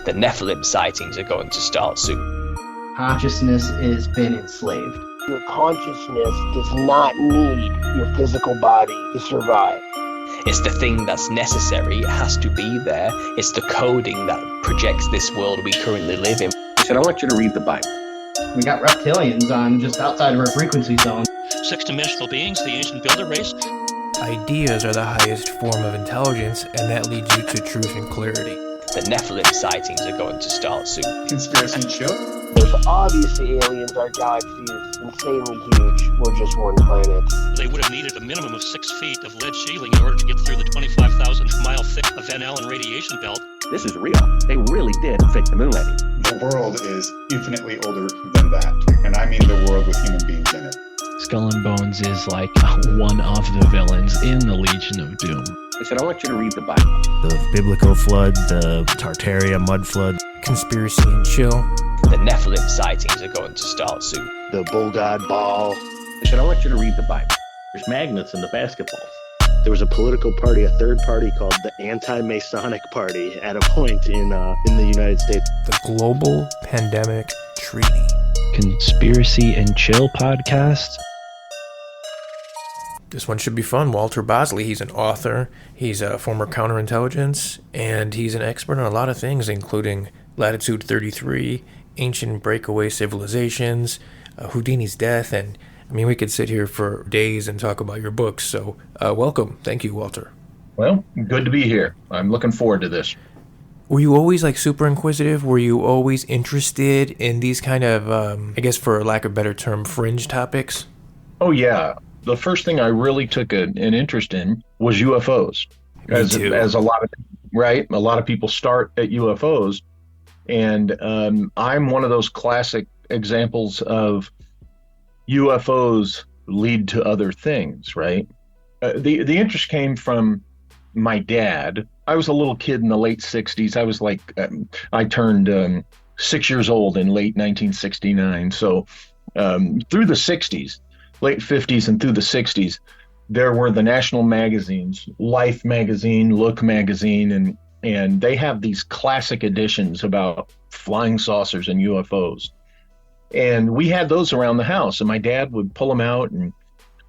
The Nephilim sightings are going to start soon. Consciousness has been enslaved. Your consciousness does not need your physical body to survive. It's the thing that's necessary, it has to be there. It's the coding that projects this world we currently live in. I said, I want you to read the Bible. We got reptilians on just outside of our frequency zone. Six-dimensional beings, the ancient builder race. Ideas are the highest form of intelligence, and that leads you to truth and clarity. The Nephilim sightings are going to start soon. Conspiracy and chill. There's obviously aliens. Our galaxy is insanely huge. We're just one planet. They would have needed a minimum of 6 feet of lead shielding in order to get through the 25,000-mile thick Van Allen radiation belt. This is real. They really did fake the moon landing. The world is infinitely older than that. And I mean the world with human beings in it. Skull and Bones is like one of the villains in the Legion of Doom. I said, I want you to read the Bible. The biblical flood, the Tartaria mud flood. Conspiracy and chill. The Nephilim sightings are going to start soon. The bull god Baal. I said, I want you to read the Bible. There's magnets in the basketballs. There was a political party, a third party called the Anti-Masonic Party at a point in the United States. The Global Pandemic Treaty. Conspiracy and Chill podcast. This one should be fun. Walter Bosley, he's an author, he's a former counterintelligence, and he's an expert on a lot of things, including Latitude 33, ancient breakaway civilizations, Houdini's death, and I mean, we could sit here for days and talk about your books, so welcome. Thank you, Walter. Well, good to be here. I'm looking forward to this. Were you always like super inquisitive? Were you always interested in these kind of, I guess for lack of a better term, fringe topics? Oh, yeah. The first thing I really took an interest in was UFOs. As a lot of, right? A lot of people start at UFOs. And I'm one of those classic examples of UFOs lead to other things, right? The interest came from my dad. I was a little kid in the late 60s. I was like, I turned 6 years old in late 1969. So through the 60s, late 50s and through the 60s, there were the national magazines, Life magazine, Look magazine, and they have these classic editions about flying saucers and UFOs. And we had those around the house, and my dad would pull them out and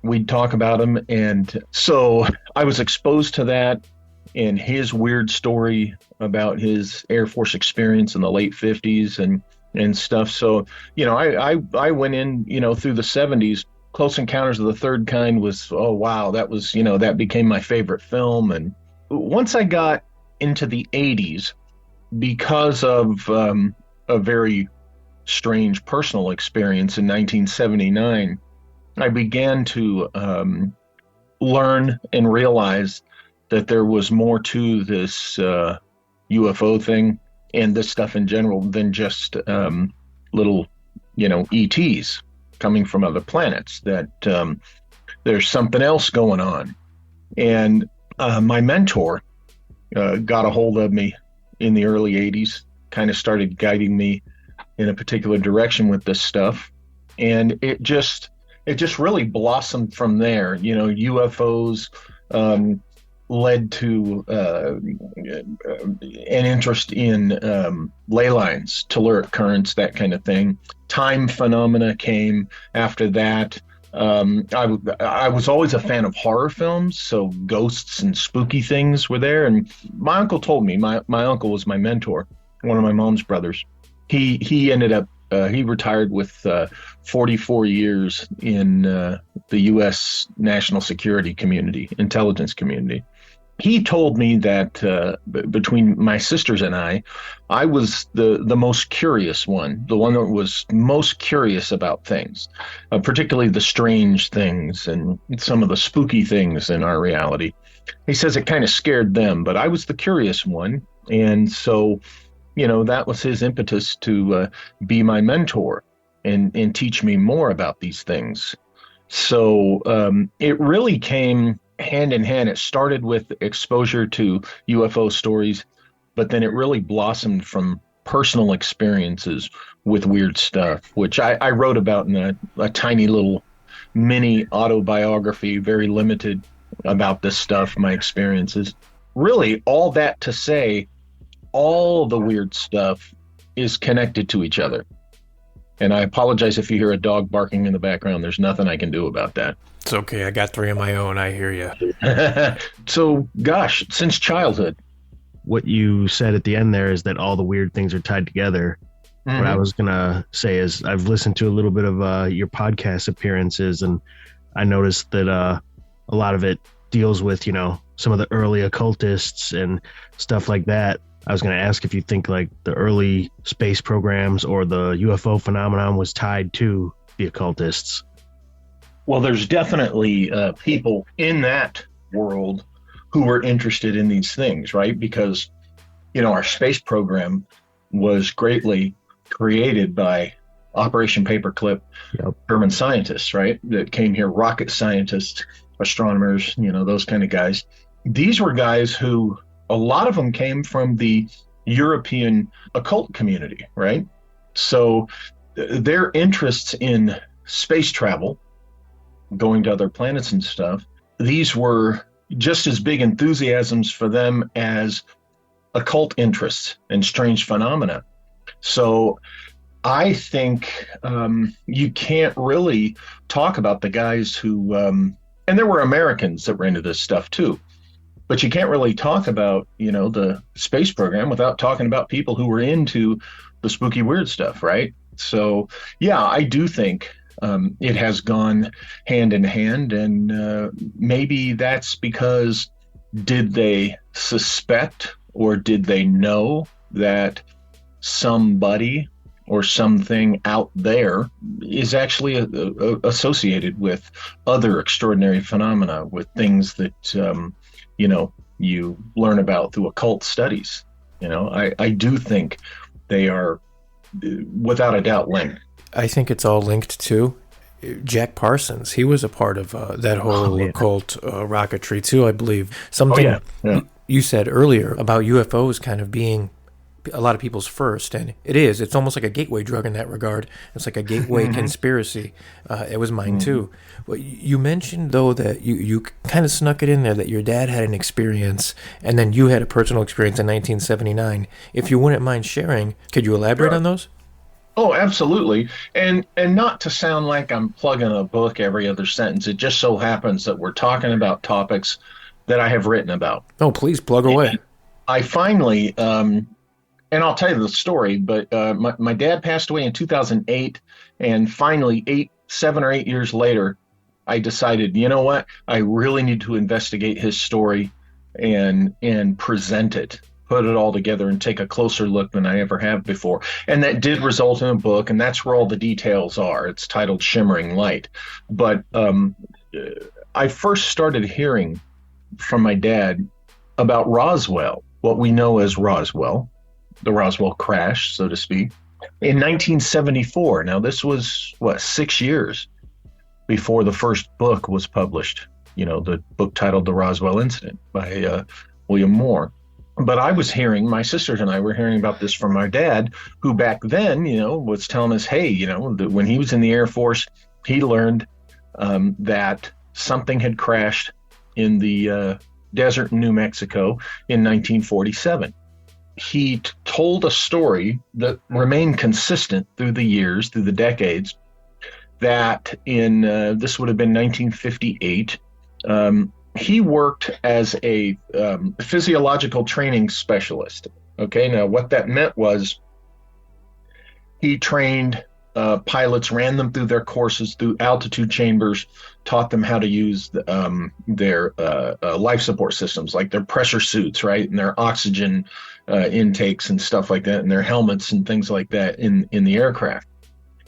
we'd talk about them. And so I was exposed to that and his weird story about his Air Force experience in the late 50s and stuff. So, you know, I went in, you know, through the 70s. Close Encounters of the Third Kind was, oh, wow, that was, you know, that became my favorite film. And once I got into the 80s, because of a very strange personal experience in 1979, I began to learn and realize that there was more to this UFO thing and this stuff in general than just little, you know, ETs coming from other planets, that there's something else going on. And my mentor got a hold of me in the early 80s, kind of started guiding me in a particular direction with this stuff. And it just really blossomed from there. You know, UFOs led to an interest in ley lines, telluric currents, that kind of thing. Time phenomena came after that. I was always a fan of horror films, so ghosts and spooky things were there. And my uncle told me, my uncle was my mentor, one of my mom's brothers. He ended up, he retired with 44 years in the U.S. national security community, intelligence community. He told me that between my sisters and I was the most curious one, the one that was most curious about things, particularly the strange things and some of the spooky things in our reality. He says it kind of scared them, but I was the curious one. And so, you know, that was his impetus to be my mentor and teach me more about these things. So it really came hand in hand. It started with exposure to UFO stories, but then it really blossomed from personal experiences with weird stuff, which I wrote about in a tiny little mini autobiography, very limited, about this stuff, my experiences. Really, all that to say, all the weird stuff is connected to each other. And I apologize if you hear a dog barking in the background. There's nothing I can do about that. It's okay. I got 3 of my own. I hear you. So, gosh, since childhood. What you said at the end there is that all the weird things are tied together. What I was going to say is I've listened to a little bit of your podcast appearances, and I noticed that a lot of it deals with, some of the early occultists and stuff like that. I was going to ask if you think like the early space programs or the UFO phenomenon was tied to the occultists. Well, there's definitely people in that world who were interested in these things, right? Because, our space program was greatly created by Operation Paperclip, German scientists, right? That came here, rocket scientists, astronomers, those kind of guys. These were guys who, a lot of them came from the European occult community, right? So their interests in space travel, going to other planets and stuff, these were just as big enthusiasms for them as occult interests and strange phenomena. So I think you can't really talk about the guys who, and there were Americans that were into this stuff too, but you can't really talk about, the space program without talking about people who were into the spooky weird stuff, right? So, yeah, I do think it has gone hand in hand, and maybe that's because did they suspect or did they know that somebody or something out there is actually associated with other extraordinary phenomena, with things that, you learn about through occult studies. I do think they are, without a doubt, linked. I think it's all linked to Jack Parsons. He was a part of that whole occult rocketry too, I believe. Something you said earlier about UFOs kind of being a lot of people's first, and it's almost like a gateway drug in that regard. It's like a gateway conspiracy. It was mine too. Well, you mentioned though that you kind of snuck it in there that your dad had an experience and then you had a personal experience in 1979. If you wouldn't mind sharing, could you elaborate on those? Oh, absolutely. And not to sound like I'm plugging a book every other sentence. It just so happens that we're talking about topics that I have written about. Oh, please plug away. And I finally, and I'll tell you the story, but my dad passed away in 2008, and finally 7 or 8 years later, I decided, you know what? I really need to investigate his story and present it, put it all together and take a closer look than I ever have before. And that did result in a book, and that's where all the details are. It's titled Shimmering Light. But I first started hearing from my dad about Roswell, what we know as Roswell, the Roswell crash, so to speak, in 1974. Now, this was, 6 years before the first book was published, the book titled The Roswell Incident by William Moore. But I was hearing, my sisters and I were hearing about this from our dad, who back then, was telling us, hey, when he was in the Air Force, he learned that something had crashed in the desert in New Mexico in 1947. He told a story that remained consistent through the years, through the decades, that in, this would have been 1958, he worked as a physiological training specialist. Okay, now what that meant was he trained pilots, ran them through their courses, through altitude chambers, taught them how to use their life support systems, like their pressure suits, right, and their oxygen intakes and stuff like that, and their helmets and things like that in the aircraft.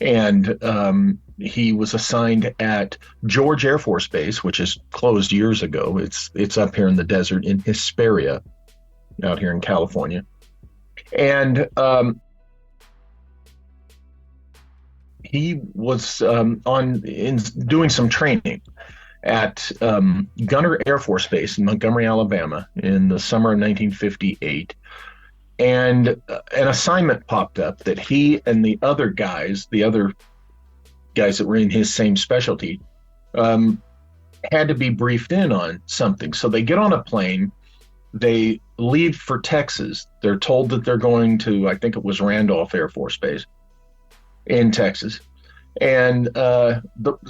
And he was assigned at George Air Force Base, which is closed years ago. It's up here in the desert in Hesperia, out here in California. And he was doing some training at Gunner Air Force Base in Montgomery, Alabama, in the summer of 1958. And an assignment popped up that he and the other guys that were in his same specialty, had to be briefed in on something. So they get on a plane They leave for Texas. They're told that they're going to, I think it was Randolph Air Force Base in Texas. And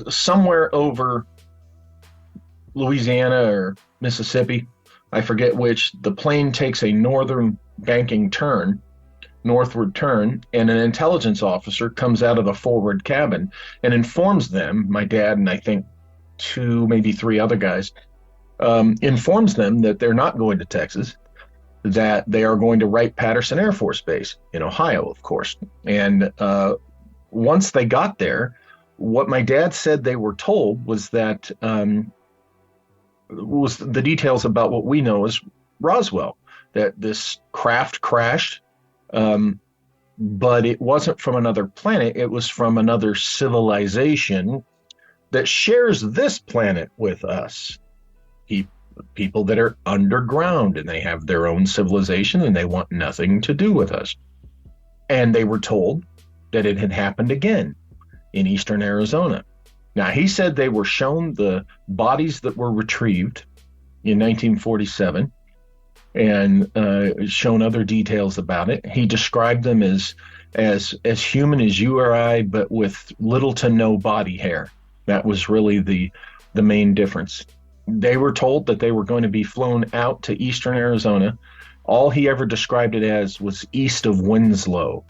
somewhere over Louisiana or Mississippi, I forget which, the plane takes a northward turn, and an intelligence officer comes out of the forward cabin and informs them, my dad and I think 2, maybe 3 other guys, informs them that they're not going to Texas, that they are going to Wright-Patterson Air Force Base in Ohio, of course. And once they got there, what my dad said they were told was that was the details about what we know as Roswell, that this craft crashed, but it wasn't from another planet. It was from another civilization that shares this planet with us. People that are underground, and they have their own civilization, and they want nothing to do with us. And they were told that it had happened again in eastern Arizona. Now, he said they were shown the bodies that were retrieved in 1947 and shown other details about it. He described them as human as you or I, but with little to no body hair. That was really the main difference. They were told that they were going to be flown out to eastern Arizona. All he ever described it as was east of Winslow.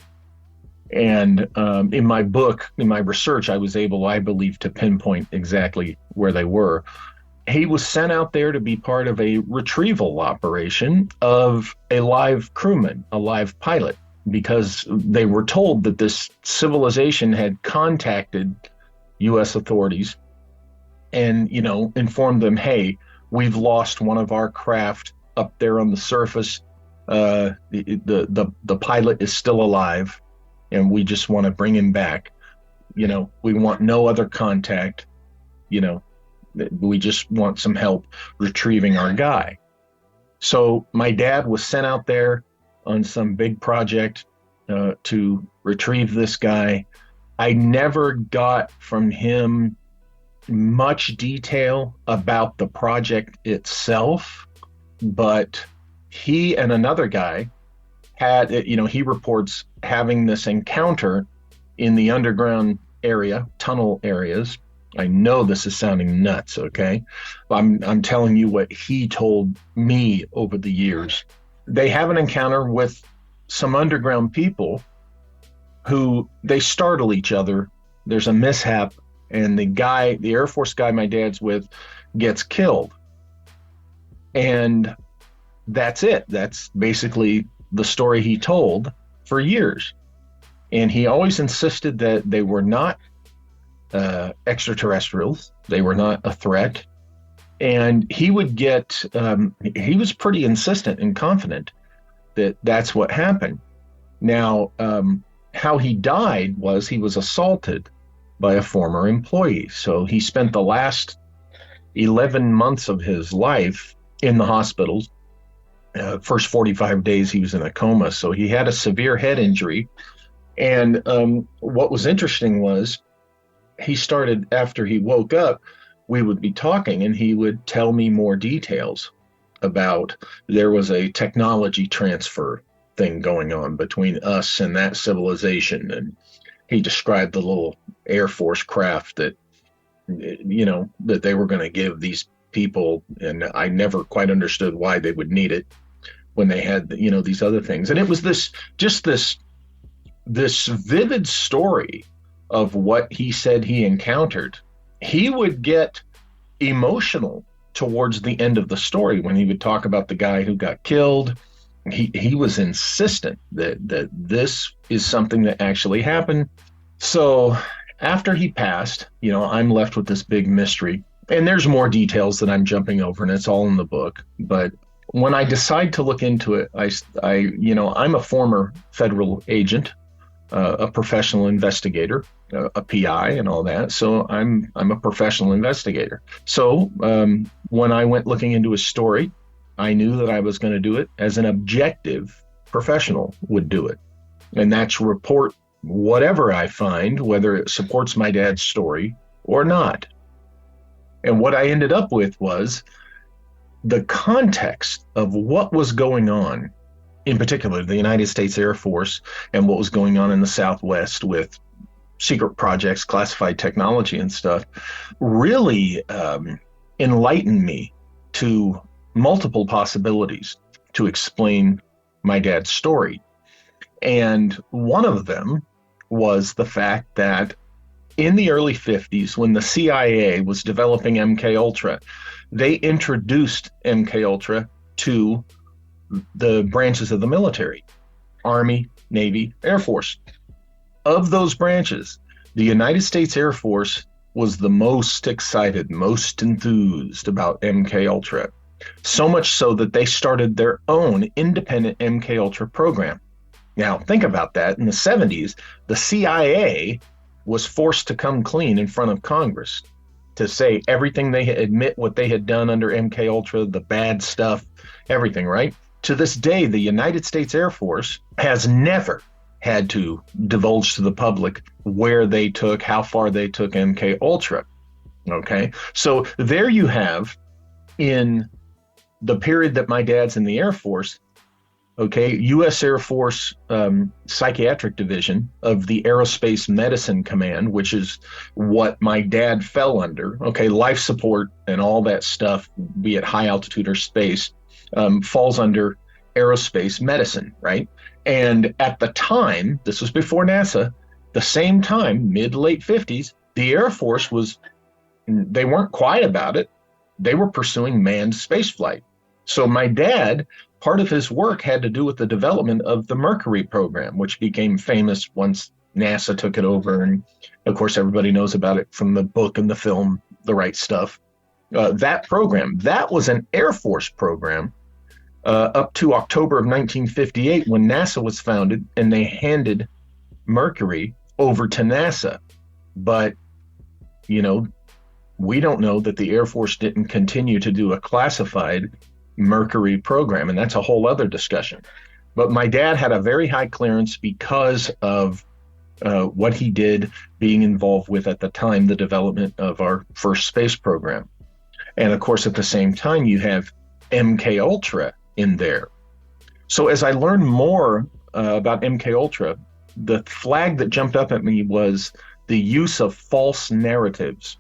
And in my book, in my research, I was able, I believe, to pinpoint exactly where they were. He was sent out there to be part of a retrieval operation of a live crewman, a live pilot, because they were told that this civilization had contacted U.S. authorities and, informed them, hey, we've lost one of our craft up there on the surface. The pilot is still alive, and we just want to bring him back. We want no other contact. We just want some help retrieving our guy. So my dad was sent out there on some big project to retrieve this guy. I never got from him much detail about the project itself, but he and another guy had, he reports having this encounter in the underground area, tunnel areas. I know this is sounding nuts, okay? I'm telling you what he told me over the years. They have an encounter with some underground people who they startle each other. There's a mishap, and the Air Force guy my dad's with gets killed. And that's it. That's basically the story he told for years. And he always insisted that they were not extraterrestrials. They were not a threat. And he would get, he was pretty insistent and confident that that's what happened. Now, how he died was he was assaulted by a former employee. So he spent the last 11 months of his life in the hospitals. First 45 days he was in a coma. So he had a severe head injury. And what was interesting was he started, after he woke up, we would be talking and he would tell me more details about there was a technology transfer thing going on between us and that civilization. And he described the little Air Force craft that, that they were going to give these people. And I never quite understood why they would need it when they had, these other things. And it was this vivid story of what he said he encountered. He would get emotional towards the end of the story when he would talk about the guy who got killed. He was insistent that this is something that actually happened. So after he passed, I'm left with this big mystery. And there's more details that I'm jumping over, and it's all in the book. But when I decide to look into it, I'm a former federal agent, a professional investigator, a PI and all that. So I'm a professional investigator. So when I went looking into his story, I knew that I was going to do it as an objective professional would do it. And that's report whatever I find, whether it supports my dad's story or not. And what I ended up with was the context of what was going on, in particular the United States Air Force, and what was going on in the Southwest with secret projects, classified technology and stuff, really enlightened me to multiple possibilities to explain my dad's story. And one of them was the fact that in the early 50s, when the CIA was developing MK Ultra, they introduced MK Ultra to the branches of the military, Army, Navy, Air Force. Of those branches, the United States Air Force was the most excited, most enthused about MK Ultra. So much so that they started their own independent MK Ultra program. Now, think about that. In the 70s, the CIA was forced to come clean in front of Congress to say everything admit what they had done under MK Ultra, the bad stuff, everything, right? To this day, the United States Air Force has never had to divulge to the public where they took, how far they took MK Ultra. Okay, so there you have, in the period that my dad's in the Air Force, okay, U.S. Air Force Psychiatric Division of the Aerospace Medicine Command, which is what my dad fell under, okay, life support and all that stuff, be it high altitude or space, falls under aerospace medicine, right? And at the time, this was before NASA, the same time, mid-late 50s, the Air Force they weren't quiet about it. They were pursuing manned spaceflight. So my dad, part of his work had to do with the development of the Mercury program, which became famous once NASA took it over. And of course, everybody knows about it from the book and the film, The Right Stuff. That program, that was an Air Force program up to October of 1958 when NASA was founded, and they handed Mercury over to NASA. But, you know, we don't know that the Air Force didn't continue to do a classified Mercury program, and that's a whole other discussion. But my dad had a very high clearance because of what he did, being involved with at the time the development of our first space program. And of course, at the same time, you have MK Ultra in there. So as I learned more about MK Ultra, the flag that jumped up at me was the use of false narratives.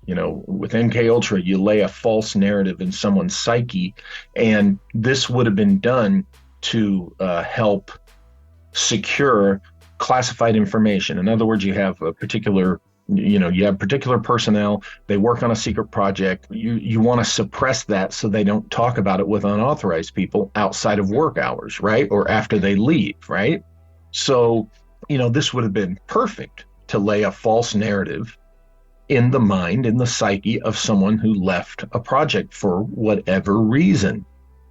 You know, with MK Ultra, you lay a false narrative in someone's psyche, and this would have been done to help secure classified information. In other words, you have a particular, you have particular personnel, they work on a secret project. You want to suppress that so they don't talk about it with unauthorized people outside of work hours, right? Or after they leave, right? So, this would have been perfect to lay a false narrative in the mind, in the psyche of someone who left a project for whatever reason.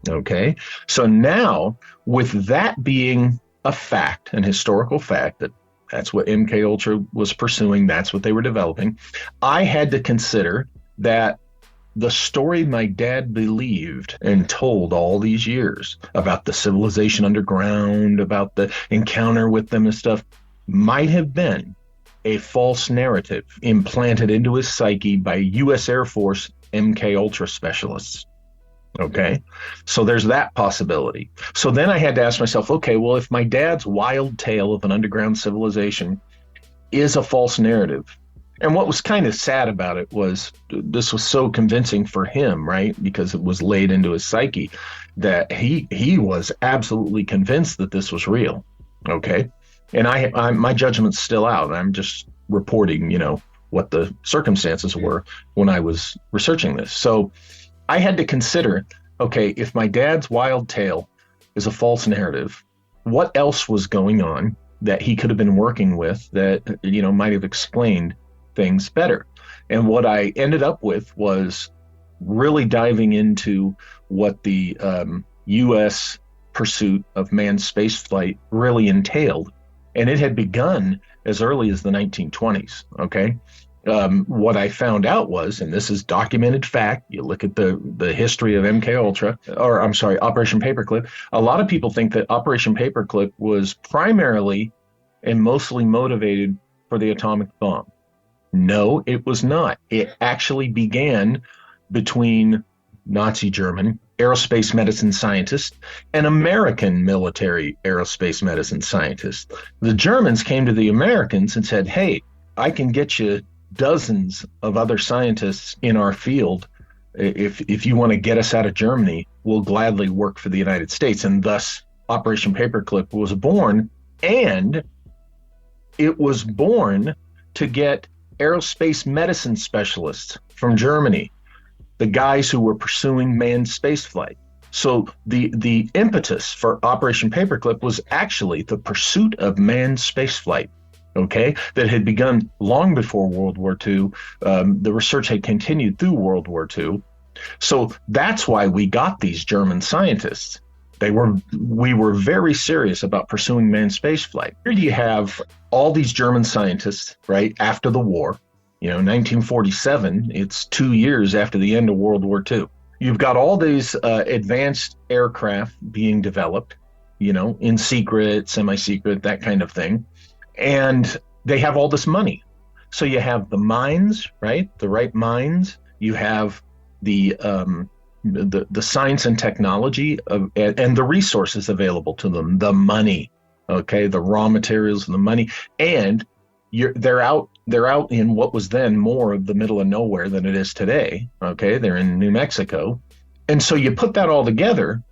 Okay. So now, with that being a fact, an historical fact, that's what MK Ultra was pursuing, that's what they were developing, I had to consider that the story my dad believed and told all these years about the civilization underground, about the encounter with them and stuff, might have been a false narrative implanted into his psyche by U.S. Air Force MK Ultra specialists. Okay, so there's that possibility. So then I had to ask myself, okay, well, if my dad's wild tale of an underground civilization is a false narrative, and what was kind of sad about it was this was so convincing for him, right? Because it was laid into his psyche that he was absolutely convinced that this was real. Okay, and I my judgment's still out. I'm just reporting, what the circumstances were when I was researching this. So I had to consider, okay, if my dad's wild tale is a false narrative, what else was going on that he could have been working with that, might have explained things better? And what I ended up with was really diving into what the U.S. pursuit of manned spaceflight really entailed. And it had begun as early as the 1920s, okay? What I found out was, and this is documented fact, you look at the history of MK Ultra, Operation Paperclip, a lot of people think that Operation Paperclip was primarily and mostly motivated for the atomic bomb. No, it was not. It actually began between Nazi German aerospace medicine scientist, and American military aerospace medicine scientist. The Germans came to the Americans and said, hey, I can get you dozens of other scientists in our field. If you want to get us out of Germany, we'll gladly work for the United States. And thus Operation Paperclip was born, and it was born to get aerospace medicine specialists from Germany, the guys who were pursuing manned spaceflight. So the impetus for Operation Paperclip was actually the pursuit of manned spaceflight, okay, that had begun long before World War II. The research had continued through World War II. So that's why we got these German scientists. We were very serious about pursuing manned spaceflight. Here you have all these German scientists, right, after the war. 1947, it's 2 years after the end of World War II. You've got all these advanced aircraft being developed, in secret, semi-secret, that kind of thing. And they have all this money. So you have the minds, right? The right minds. You have the science and technology and the resources available to them, the money, okay, the raw materials and the money, and they're out in what was then more of the middle of nowhere than it is today. Okay, they're in New Mexico, and so you put that all together,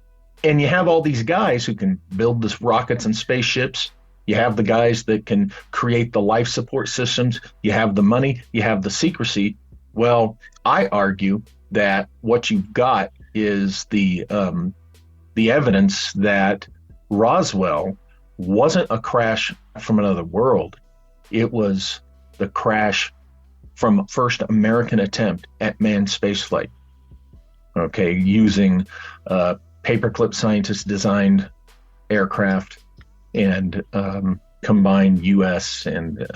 and you have all these guys who can build this rockets and spaceships. You have the guys that can create the life support systems. You have the money. You have the secrecy. Well, I argue that what you've got is the evidence that Roswell wasn't a crash from another world. It was the crash from first American attempt at manned spaceflight. Okay, using paperclip scientists designed aircraft and combined U.S. and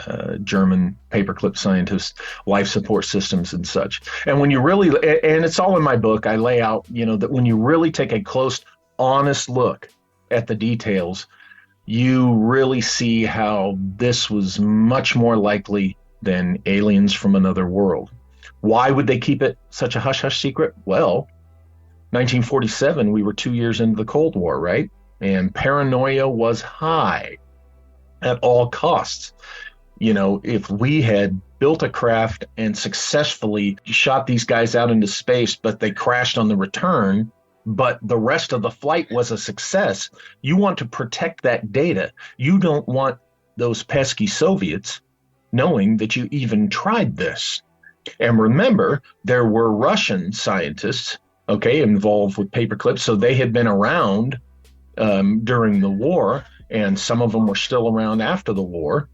German paperclip scientists, life support systems and such. And when you really, and it's all in my book, I lay out, that when you really take a close, honest look at the details, you really see how this was much more likely than aliens from another world. Why would they keep it such a hush-hush secret? Well, 1947, we were 2 years into the Cold War, right? And paranoia was high at all costs. If we had built a craft and successfully shot these guys out into space, but they crashed on the return, but the rest of the flight was a success, you want to protect that data. You don't want those pesky Soviets knowing that you even tried this. And remember, there were Russian scientists, okay, involved with paperclips, so they had been around during the war, and some of them were still around after the war,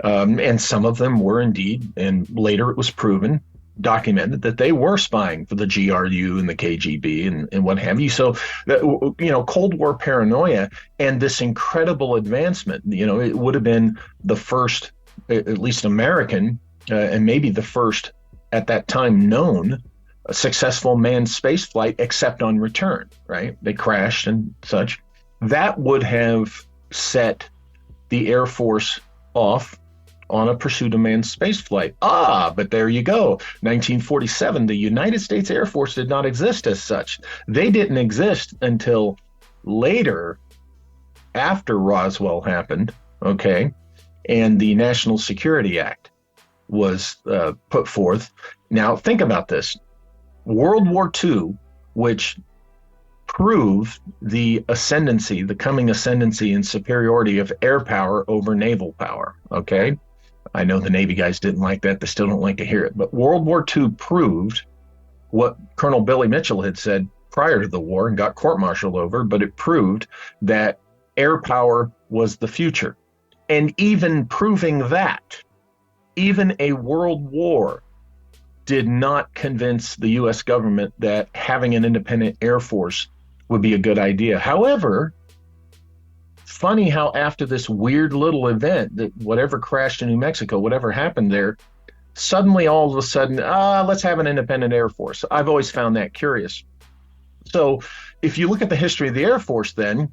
and some of them were indeed, and later it was proven, documented, that they were spying for the GRU and the KGB and what have you. So, Cold War paranoia and this incredible advancement, it would have been the first, at least American, and maybe the first at that time known, a successful manned space flight, except on return, right? They crashed and such. That would have set the Air Force off on a pursuit of manned space flight. But there you go. 1947, the United States Air Force did not exist as such. They didn't exist until later, after Roswell happened, okay, and the National Security Act was put forth. Now, think about this. World War II, which proved the coming ascendancy and superiority of air power over naval power, okay? I know the Navy guys didn't like that. They still don't like to hear it. But World War II proved what Colonel Billy Mitchell had said prior to the war and got court-martialed over, but it proved that air power was the future. And even proving that, even a world war did not convince the U.S. government that having an independent Air Force would be a good idea. However, funny how after this weird little event, that whatever crashed in New Mexico, whatever happened there, suddenly all of a sudden, let's have an independent Air Force. I've always found that curious. So if you look at the history of the Air Force then,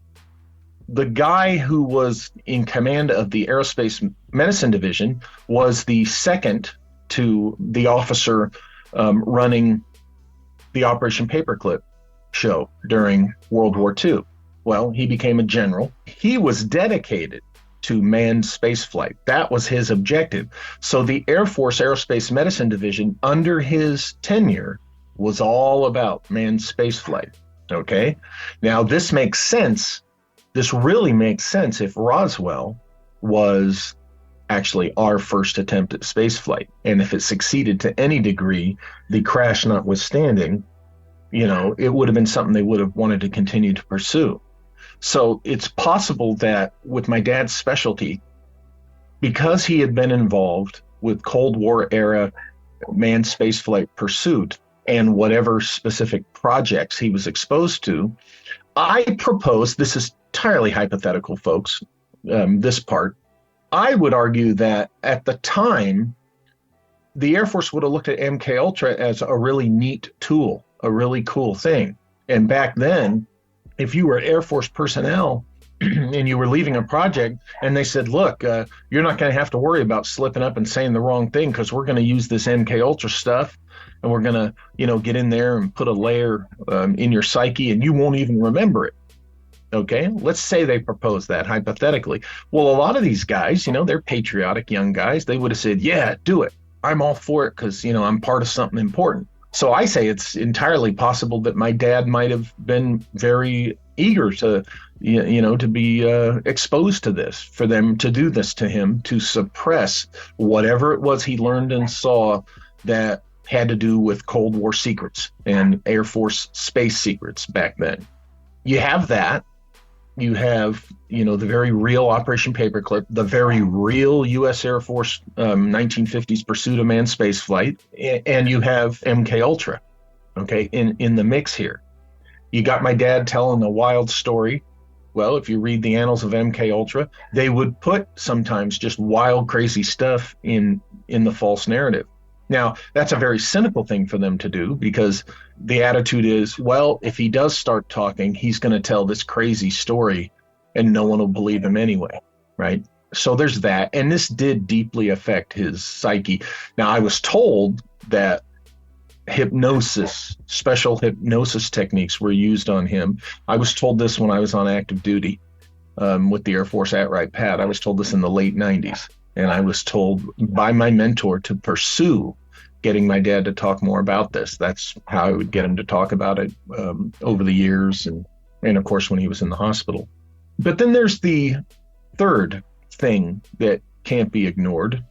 the guy who was in command of the Aerospace Medicine Division was the second to the officer running the Operation Paperclip show during World War II. Well, he became a general. He was dedicated to manned spaceflight. That was his objective. So the Air Force Aerospace Medicine Division under his tenure was all about manned spaceflight. Okay? Now, this makes sense. This really makes sense if Roswell was actually our first attempt at spaceflight. And if it succeeded to any degree, the crash notwithstanding, it would have been something they would have wanted to continue to pursue. So it's possible that with my dad's specialty, because he had been involved with Cold War era manned spaceflight pursuit and whatever specific projects he was exposed to, I propose, this is entirely hypothetical, folks, this part, I would argue that at the time, the Air Force would have looked at MK Ultra as a really neat tool, a really cool thing. And back then, if you were Air Force personnel and you were leaving a project and they said, look, you're not going to have to worry about slipping up and saying the wrong thing because we're going to use this MK Ultra stuff and we're going to, get in there and put a layer in your psyche and you won't even remember it. Okay, let's say they proposed that hypothetically. Well, a lot of these guys, they're patriotic young guys. They would have said, yeah, do it. I'm all for it because, I'm part of something important. So I say it's entirely possible that my dad might have been very eager to, to be exposed to this, for them to do this to him, to suppress whatever it was he learned and saw that had to do with Cold War secrets and Air Force space secrets back then. You have that. You have, the very real Operation Paperclip, the very real U.S. Air Force 1950s pursuit of manned spaceflight, and you have MK Ultra, okay, in the mix here. You got my dad telling a wild story. Well, if you read the annals of MK Ultra, they would put sometimes just wild, crazy stuff in the false narrative. Now, that's a very cynical thing for them to do because the attitude is, well, if he does start talking, he's going to tell this crazy story and no one will believe him anyway, right? So there's that. And this did deeply affect his psyche. Now, I was told that hypnosis, special hypnosis techniques were used on him. I was told this when I was on active duty with the Air Force at-right pad. I was told this in the late 90s. And I was told by my mentor to pursue getting my dad to talk more about this. That's how I would get him to talk about it over the years and of course, when he was in the hospital. But then there's the third thing that can't be ignored,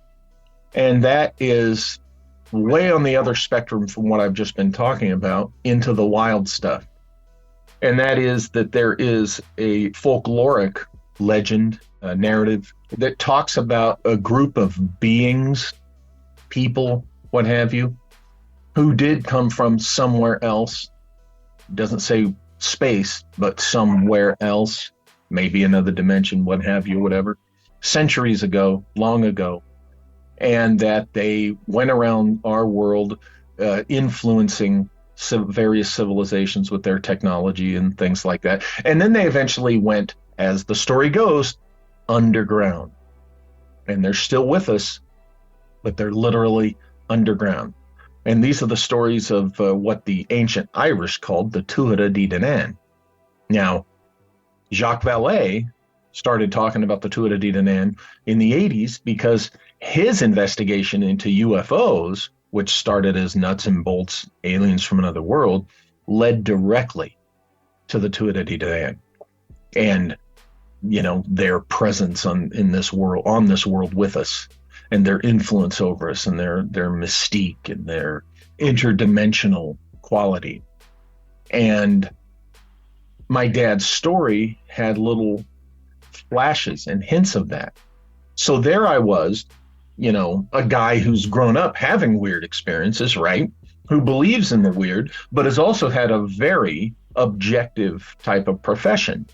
and that is way on the other spectrum from what I've just been talking about into the wild stuff. And that is that there is a folkloric legend, a narrative that talks about a group of beings, people, what have you, who did come from somewhere else. Doesn't say space, but somewhere else, maybe another dimension, what have you, whatever, centuries ago, long ago, and that they went around our world influencing various civilizations with their technology and things like that. And then they eventually went, as the story goes, underground. And they're still with us, but they're literally underground. And these are the stories of what the ancient Irish called the Tuatha Dé Danann. Now, Jacques Vallée started talking about the Tuatha Dé Danann in the 80s because his investigation into UFOs, which started as nuts and bolts aliens from another world, led directly to the Tuatha Dé Danann and, their presence on this world with us, and their influence over us, and their mystique and their interdimensional quality. And my dad's story had little flashes and hints of that. So there I was, a guy who's grown up having weird experiences, right? Who believes in the weird, but has also had a very objective type of profession.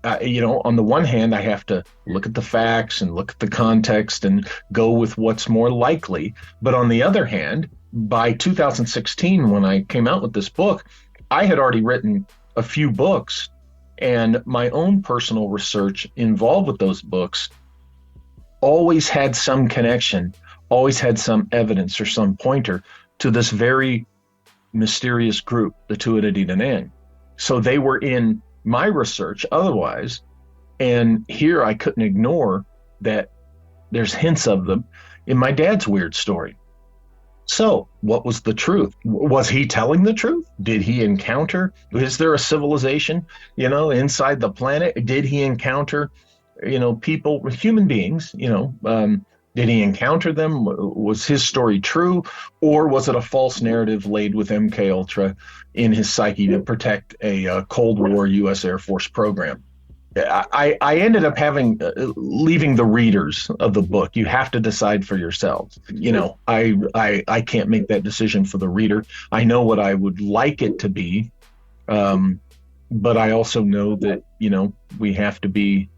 On the one hand, I have to look at the facts and look at the context and go with what's more likely. But on the other hand, by 2016, when I came out with this book, I had already written a few books, and my own personal research involved with those books always had some connection, always had some evidence or some pointer to this very mysterious group, the Tuatha Dé Danann. So they were in my research otherwise, and here I couldn't ignore that there's hints of them in my dad's weird story. So what was the truth? Was he telling the truth? Did he encounter, is there a civilization, inside the planet? Did he encounter, people, human beings, did he encounter them? Was his story true? Or was it a false narrative laid with MK Ultra in his psyche to protect a Cold War U.S. Air Force program? I ended up leaving the readers of the book. You have to decide for yourselves. I can't make that decision for the reader. I know what I would like it to be. But I also know that, we have to be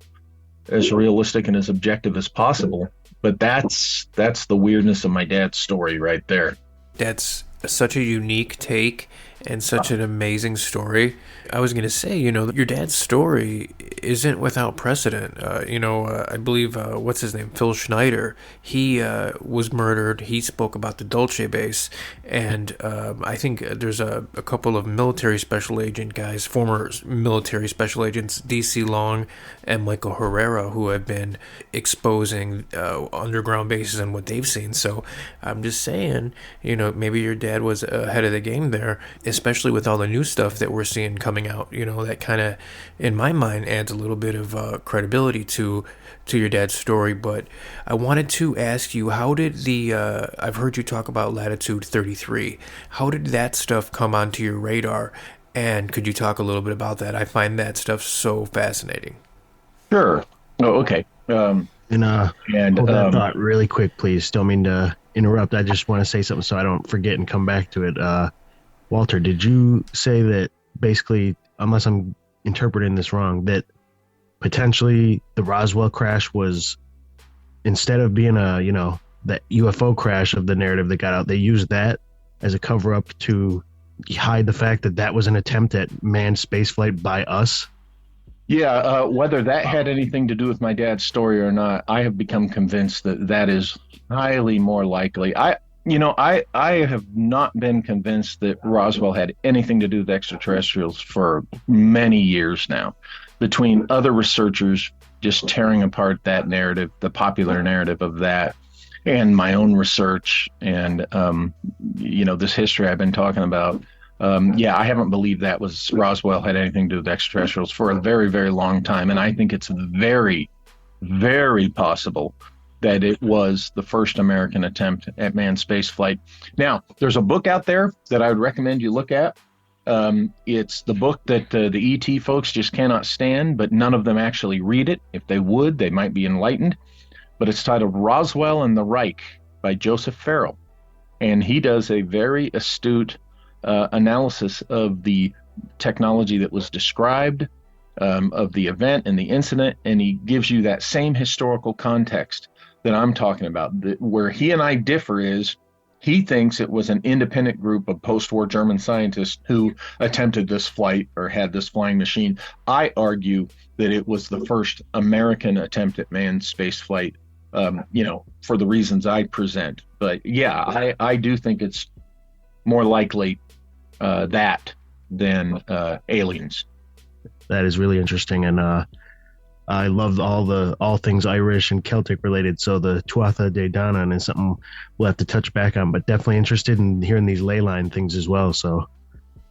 as realistic and as objective as possible. But that's the weirdness of my dad's story right there. That's such a unique take and such an amazing story. I was going to say, your dad's story isn't without precedent. I believe, what's his name? Phil Schneider. He was murdered. He spoke about the Dulce base. And I think there's a couple of military special agent guys, former military special agents, D.C. Long and Michael Herrera, who have been exposing underground bases and what they've seen. So I'm just saying, maybe your dad was ahead of the game there, especially with all the new stuff that we're seeing coming out. That kind of, in my mind, adds a little bit of credibility to your dad's story. But I wanted to ask you, how did I've heard you talk about Latitude 33. How did that stuff come onto your radar? And could you talk a little bit about that? I find that stuff so fascinating. Sure. Oh, okay. Hold that thought really quick, please. Don't mean to interrupt. I just want to say something so I don't forget and come back to it. Walter, did you say that basically, unless I'm interpreting this wrong, that potentially the Roswell crash was, instead of being that UFO crash of the narrative that got out, they used that as a cover-up to hide the fact that was an attempt at manned spaceflight by us? Yeah, whether that had anything to do with my dad's story or not, I have become convinced that is highly more likely. I have not been convinced that Roswell had anything to do with extraterrestrials for many years now, between other researchers just tearing apart that narrative, the popular narrative of that, and my own research and, this history I've been talking about. I haven't believed that Roswell had anything to do with extraterrestrials for a very, very long time. And I think it's very, very possible that it was the first American attempt at manned spaceflight. Now, there's a book out there that I would recommend you look at. It's the book that the ET folks just cannot stand, but none of them actually read it. If they would, they might be enlightened. But it's titled Roswell and the Reich by Joseph Farrell. And he does a very astute analysis of the technology that was described, of the event and the incident, and he gives you that same historical context that I'm talking about. Where he and I differ is he thinks it was an independent group of post-war German scientists who attempted this flight or had this flying machine. I argue that it was the first American attempt at manned spaceflight, for the reasons I present. But yeah, I do think it's more likely that than aliens. That is really interesting, and I love all things Irish and Celtic related. So the Tuatha Dé Danann is something we'll have to touch back on, but definitely interested in hearing these ley line things as well. So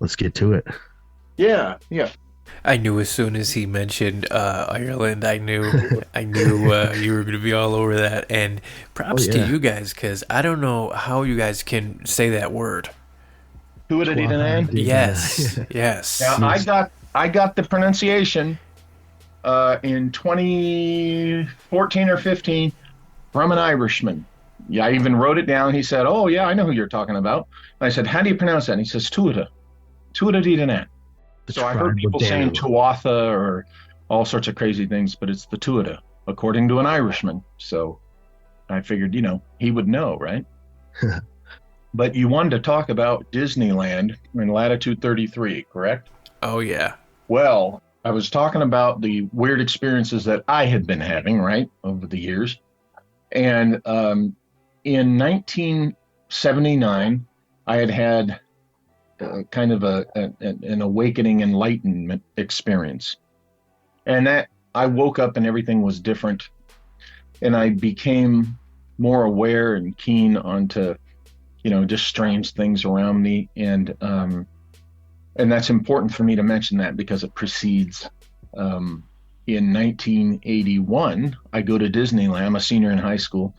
let's get to it. Yeah. I knew as soon as he mentioned Ireland, I knew you were going to be all over that. And props to you guys, because I don't know how you guys can say that word. Tuatha Dé Danann? Yes. Now, I got the pronunciation in 2014 or 15 from an Irishman. Yeah, I even wrote it down. He said, "Oh yeah, I know who you're talking about." And I said, "How do you pronounce that?" And he says, Tuatha Dé Danann. So I heard people saying Tuatha or all sorts of crazy things, but it's the Tuatha, according to an Irishman. So I figured, he would know, right? But you wanted to talk about Disneyland in Latitude 33, correct? Oh, yeah. Well, I was talking about the weird experiences that I had been having, right, over the years. And in 1979, I had kind of an awakening enlightenment experience. And that I woke up and everything was different. And I became more aware and keen onto, just strange things around me. And that's important for me to mention that because it precedes, in 1981, I go to Disneyland. I'm a senior in high school.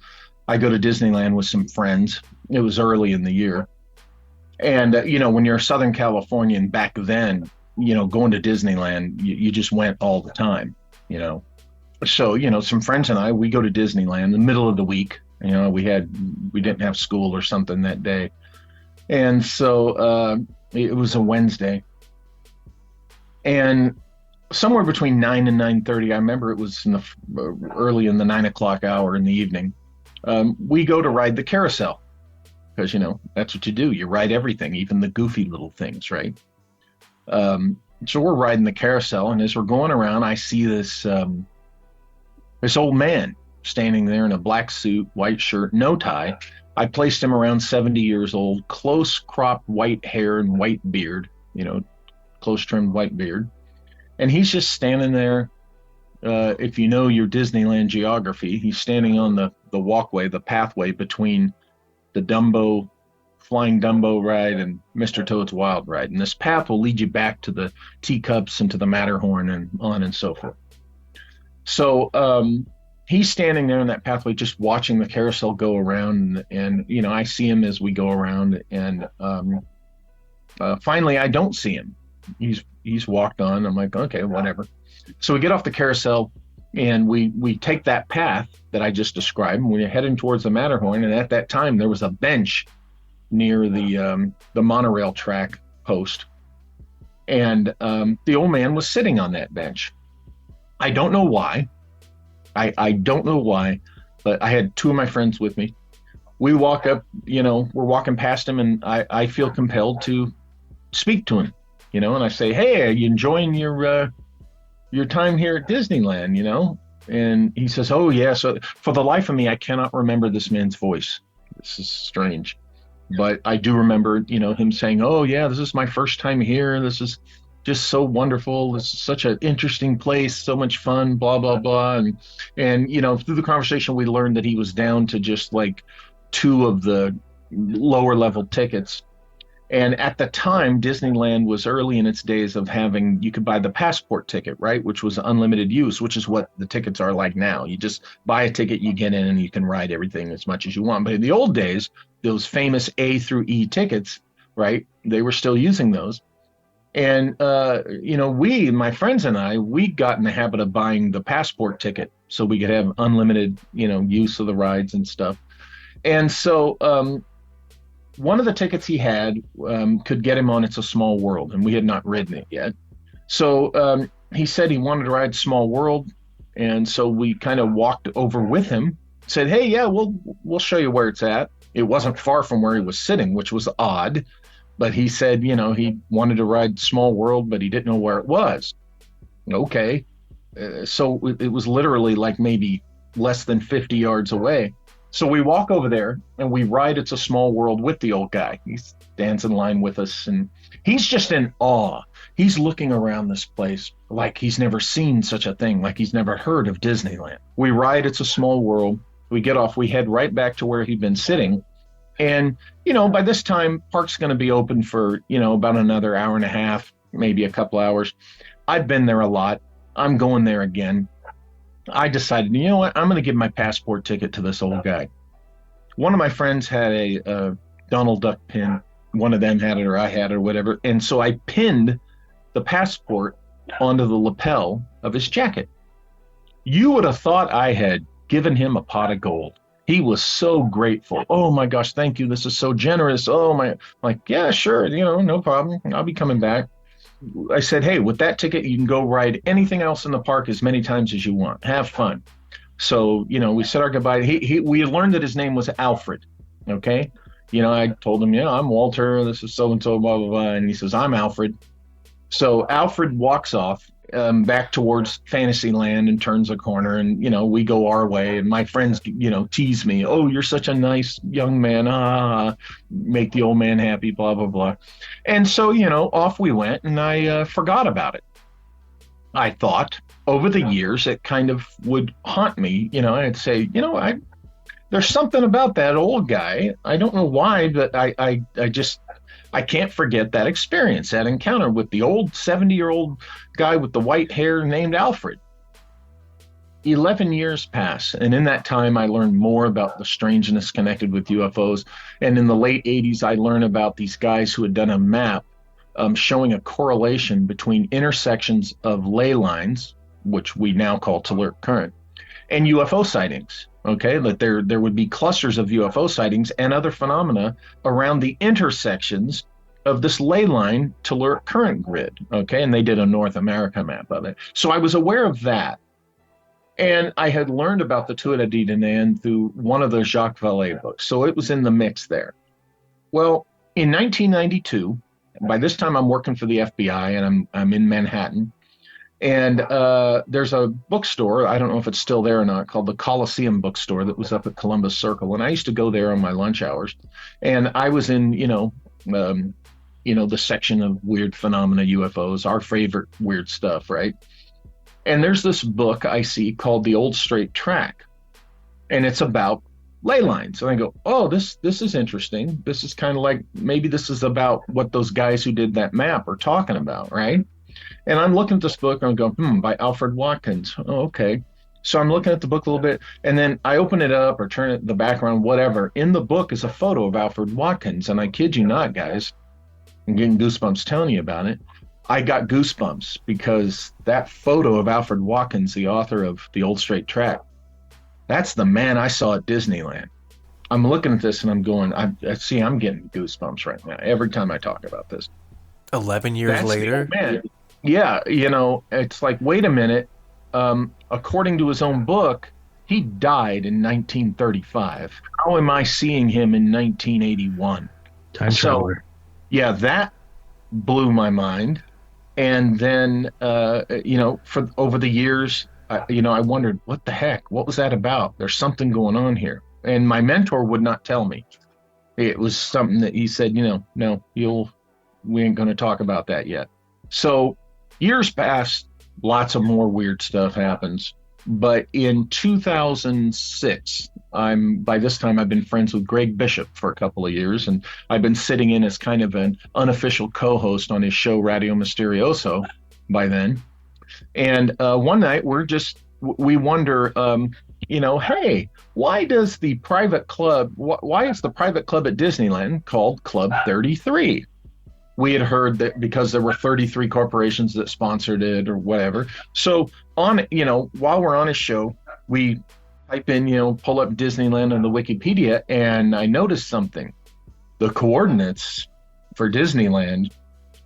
I go to Disneyland with some friends. It was early in the year. And, when you're a Southern Californian back then, going to Disneyland, you just went all the time, So, some friends and I, we go to Disneyland in the middle of the week. We didn't have school or something that day. And so it was a Wednesday. And somewhere between 9 and 9:30, I remember it was early in the 9 o'clock hour in the evening, we go to ride the carousel. Because, that's what you do. You ride everything, even the goofy little things, right? So we're riding the carousel, and as we're going around, I see this old man standing there in a black suit, white shirt, no tie. I placed him around 70 years old, close cropped white hair and white beard, close trimmed white beard. And he's just standing there. If you know your Disneyland geography, he's standing on the walkway, the pathway between the Flying Dumbo ride and Mr. Toad's Wild Ride. And this path will lead you back to the teacups and to the Matterhorn and on and so forth. So he's standing there in that pathway just watching the carousel go around. And I see him as we go around. And finally, I don't see him. He's walked on. I'm like, okay, whatever. So we get off the carousel and we take that path that I just described, and we're heading towards the Matterhorn. And at that time, there was a bench near the monorail track post. And the old man was sitting on that bench. I don't know why. I don't know why, but I had two of my friends with me. We walk up, we're walking past him, and I feel compelled to speak to him. And I say, hey, are you enjoying your time here at Disneyland, And he says, oh, yeah. So for the life of me, I cannot remember this man's voice. This is strange. But I do remember, him saying, oh, yeah, this is my first time here. This is just so wonderful. This is such an interesting place, so much fun, blah, blah, blah. And through the conversation, we learned that he was down to just like 2 of the lower level tickets. And at the time, Disneyland was early in its days of having, you could buy the passport ticket, right? Which was unlimited use, which is what the tickets are like now. You just buy a ticket, you get in, and you can ride everything as much as you want. But in the old days, those famous A through E tickets, right? They were still using those. And, my friends and I, we got in the habit of buying the passport ticket so we could have unlimited, use of the rides and stuff. And so, one of the tickets he had could get him on It's a Small World, and we had not ridden it yet. So he said he wanted to ride Small World, and so we kind of walked over with him, said, hey, yeah, we'll show you where it's at. It wasn't far from where he was sitting, which was odd, but he said, he wanted to ride Small World, but he didn't know where it was. Okay. So it was literally like maybe less than 50 yards away. So we walk over there and we ride It's a Small World with the old guy. He stands in line with us and he's just in awe. He's looking around this place like he's never seen such a thing, like he's never heard of Disneyland. We ride It's a Small World. We get off. We head right back to where he'd been sitting. And, by this time, park's going to be open for, about another hour and a half, maybe a couple hours. I've been there a lot. I'm going there again. I decided, you know what, I'm going to give my passport ticket to this old guy. One of my friends had a Donald Duck pin. One of them had it or I had it or whatever. And so I pinned the passport onto the lapel of his jacket. You would have thought I had given him a pot of gold. He was so grateful. Oh my gosh, thank you. This is so generous. Oh my, like, yeah, sure. No problem. I'll be coming back. I said, hey, with that ticket, you can go ride anything else in the park as many times as you want. Have fun. So, we said our goodbye. We had learned that his name was Alfred. Okay. I told him, I'm Walter. This is so-and-so, blah, blah, blah. And he says, I'm Alfred. So Alfred walks off back towards Fantasyland and turns a corner, and we go our way, and my friends tease me, oh, you're such a nice young man, make the old man happy, blah blah blah. And so off we went, and I forgot about it. I thought over the years it kind of would haunt me. I'd say, there's something about that old guy. I don't know why, but I can't forget that experience, that encounter with the old 70-year-old guy with the white hair named Alfred. 11 years pass, and in that time I learned more about the strangeness connected with UFOs. And in the late 80s, I learned about these guys who had done a map showing a correlation between intersections of ley lines, which we now call telluric current, and UFO sightings. Okay, that there would be clusters of UFO sightings and other phenomena around the intersections of this ley line telluric current grid. Okay, and they did a North America map of it. So I was aware of that. And I had learned about the Tuatha Dé Danann through one of the Jacques Vallée books. So it was in the mix there. Well, in 1992, by this time I'm working for the FBI, and I'm in Manhattan. And there's a bookstore, I don't know if it's still there or not, called the Coliseum Bookstore that was up at Columbus Circle. And I used to go there on my lunch hours. And I was in, the section of weird phenomena, UFOs, our favorite weird stuff, right? And there's this book I see called The Old Straight Track. And it's about ley lines. And I go, oh, this is interesting. This is kind of like, maybe this is about what those guys who did that map are talking about, right? And I'm looking at this book and I'm going, by Alfred Watkins. Oh, okay. So I'm looking at the book a little bit, and then I open it up or turn it the background, whatever. In the book is a photo of Alfred Watkins. And I kid you not, guys, I'm getting goosebumps telling you about it. I got goosebumps because that photo of Alfred Watkins, the author of The Old Straight Track, that's the man I saw at Disneyland. I'm looking at this and I'm going, I'm getting goosebumps right now every time I talk about this. 11 years later? Man. Yeah, it's like, wait a minute. According to his own book, he died in 1935. How am I seeing him in 1981? Time traveler. Yeah, that blew my mind. And then, for over the years, I wondered, what the heck? What was that about? There's something going on here. And my mentor would not tell me. It was something that he said, no, we ain't going to talk about that yet. So years pass, lots of more weird stuff happens. But in 2006, by this time I've been friends with Greg Bishop for a couple of years, and I've been sitting in as kind of an unofficial co-host on his show Radio Mysterioso by then. And one night we wonder, hey, why is the private club at Disneyland called Club 33? We had heard that because there were 33 corporations that sponsored it or whatever. So while we're on his show, we type in, pull up Disneyland on the Wikipedia, and I noticed something. The coordinates for Disneyland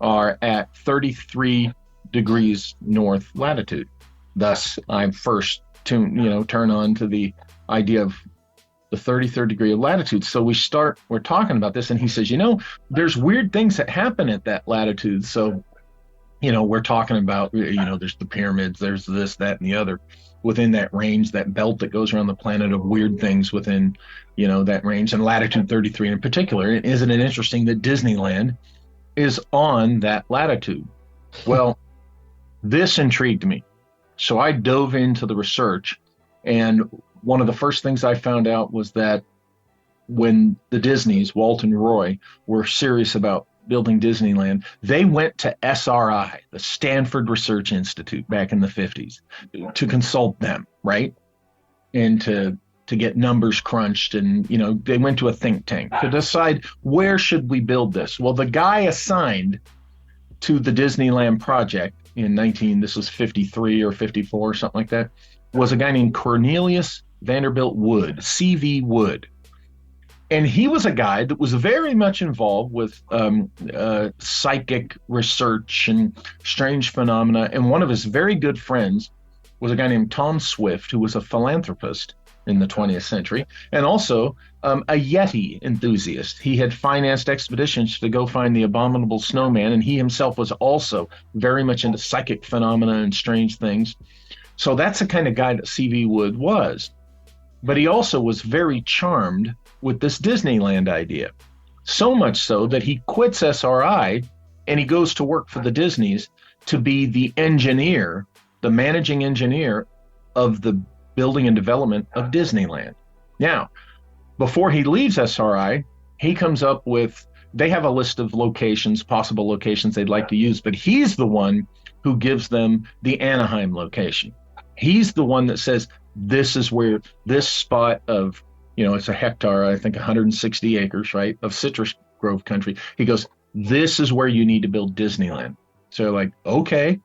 are at 33 degrees north latitude. Thus, I first turn on to the idea of the 33rd degree of latitude. So we're talking about this, and he says, there's weird things that happen at that latitude. So, we're talking about, there's the pyramids, there's this, that, and the other within that range, that belt that goes around the planet of weird things within, that range, and latitude 33 in particular. Isn't it interesting that Disneyland is on that latitude? Well, this intrigued me. So I dove into the research, and one of the first things I found out was that when the Disneys, Walt and Roy, were serious about building Disneyland, they went to SRI, the Stanford Research Institute, back in the 50s to consult them, right? And to get numbers crunched. And, they went to a think tank to decide, where should we build this? Well, the guy assigned to the Disneyland project this was 53 or 54 or something like that, was a guy named Cornelius Vanderbilt Wood, C.V. Wood. And he was a guy that was very much involved with psychic research and strange phenomena. And one of his very good friends was a guy named Tom Swift, who was a philanthropist in the 20th century, and also a Yeti enthusiast. He had financed expeditions to go find the abominable snowman, and he himself was also very much into psychic phenomena and strange things. So that's the kind of guy that C.V. Wood was. But he also was very charmed with this Disneyland idea. So much so that he quits SRI and he goes to work for the Disneys to be the engineer, the managing engineer of the building and development of Disneyland. Now, before he leaves SRI, he comes up with, they have a list of locations, possible locations they'd like to use, but he's the one who gives them the Anaheim location. He's the one that says, this is where this spot of, it's a hectare, I think 160 acres, right, of citrus grove country. He goes, this is where you need to build Disneyland. So they're like, okay.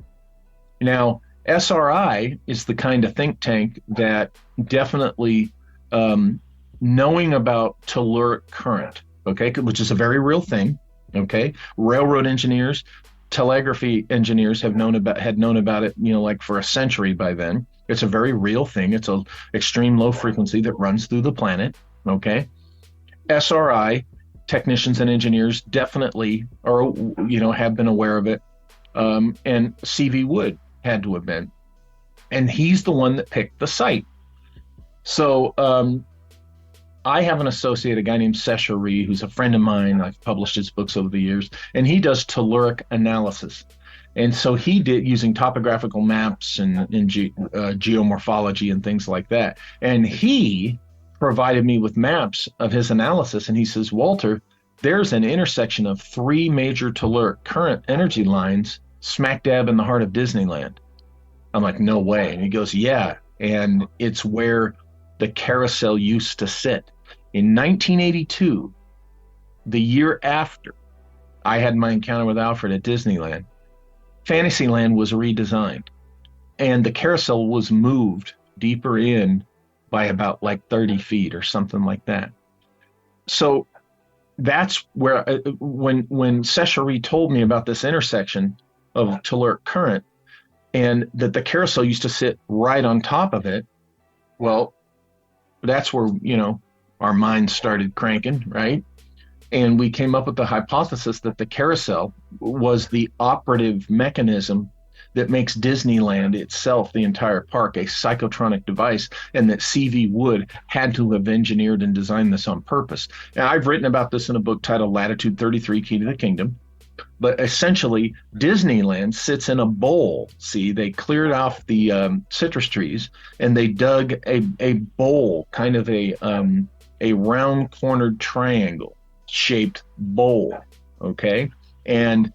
Now, SRI is the kind of think tank that definitely knowing about telluric current, okay, which is a very real thing, okay? Railroad engineers, telegraphy engineers had known about it, like for a century by then. It's a very real thing. It's an extreme low frequency that runs through the planet, okay? SRI technicians and engineers definitely are, have been aware of it. And C.V. Wood had to have been. And he's the one that picked the site. So I have an associate, a guy named Shadowy, who's a friend of mine. I've published his books over the years, and he does telluric analysis. And so he did using topographical maps and geomorphology and things like that. And he provided me with maps of his analysis. And he says, Walter, there's an intersection of 3 major telluric current energy lines smack dab in the heart of Disneyland. I'm like, no way. And he goes, yeah. And it's where the carousel used to sit. In 1982, the year after I had my encounter with Alfred at Disneyland, Fantasyland was redesigned, and the carousel was moved deeper in by about 30 feet or something like that. So that's where, when Shadowy told me about this intersection of telluric current and that the carousel used to sit right on top of it, well, that's where, our minds started cranking, right? And we came up with the hypothesis that the carousel was the operative mechanism that makes Disneyland itself, the entire park, a psychotronic device, and that C.V. Wood had to have engineered and designed this on purpose. Now, I've written about this in a book titled Latitude 33, Key to the Kingdom. But essentially, Disneyland sits in a bowl. See, they cleared off the citrus trees, and they dug a bowl, kind of a round-cornered triangle-shaped bowl, okay? And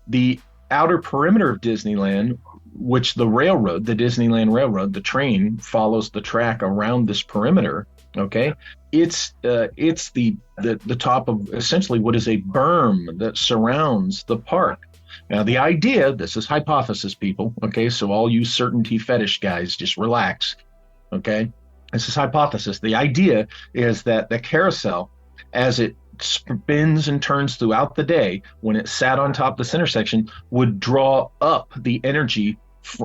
the outer perimeter of Disneyland, which the railroad, the Disneyland Railroad, the train follows the track around this perimeter, okay? It's the top of essentially what is a berm that surrounds the park. Now, the idea, this is hypothesis, people, okay? So all you certainty fetish guys, just relax, okay? This is hypothesis. The idea is that the carousel, as it spins and turns throughout the day, when it sat on top of this intersection, would draw up the energy,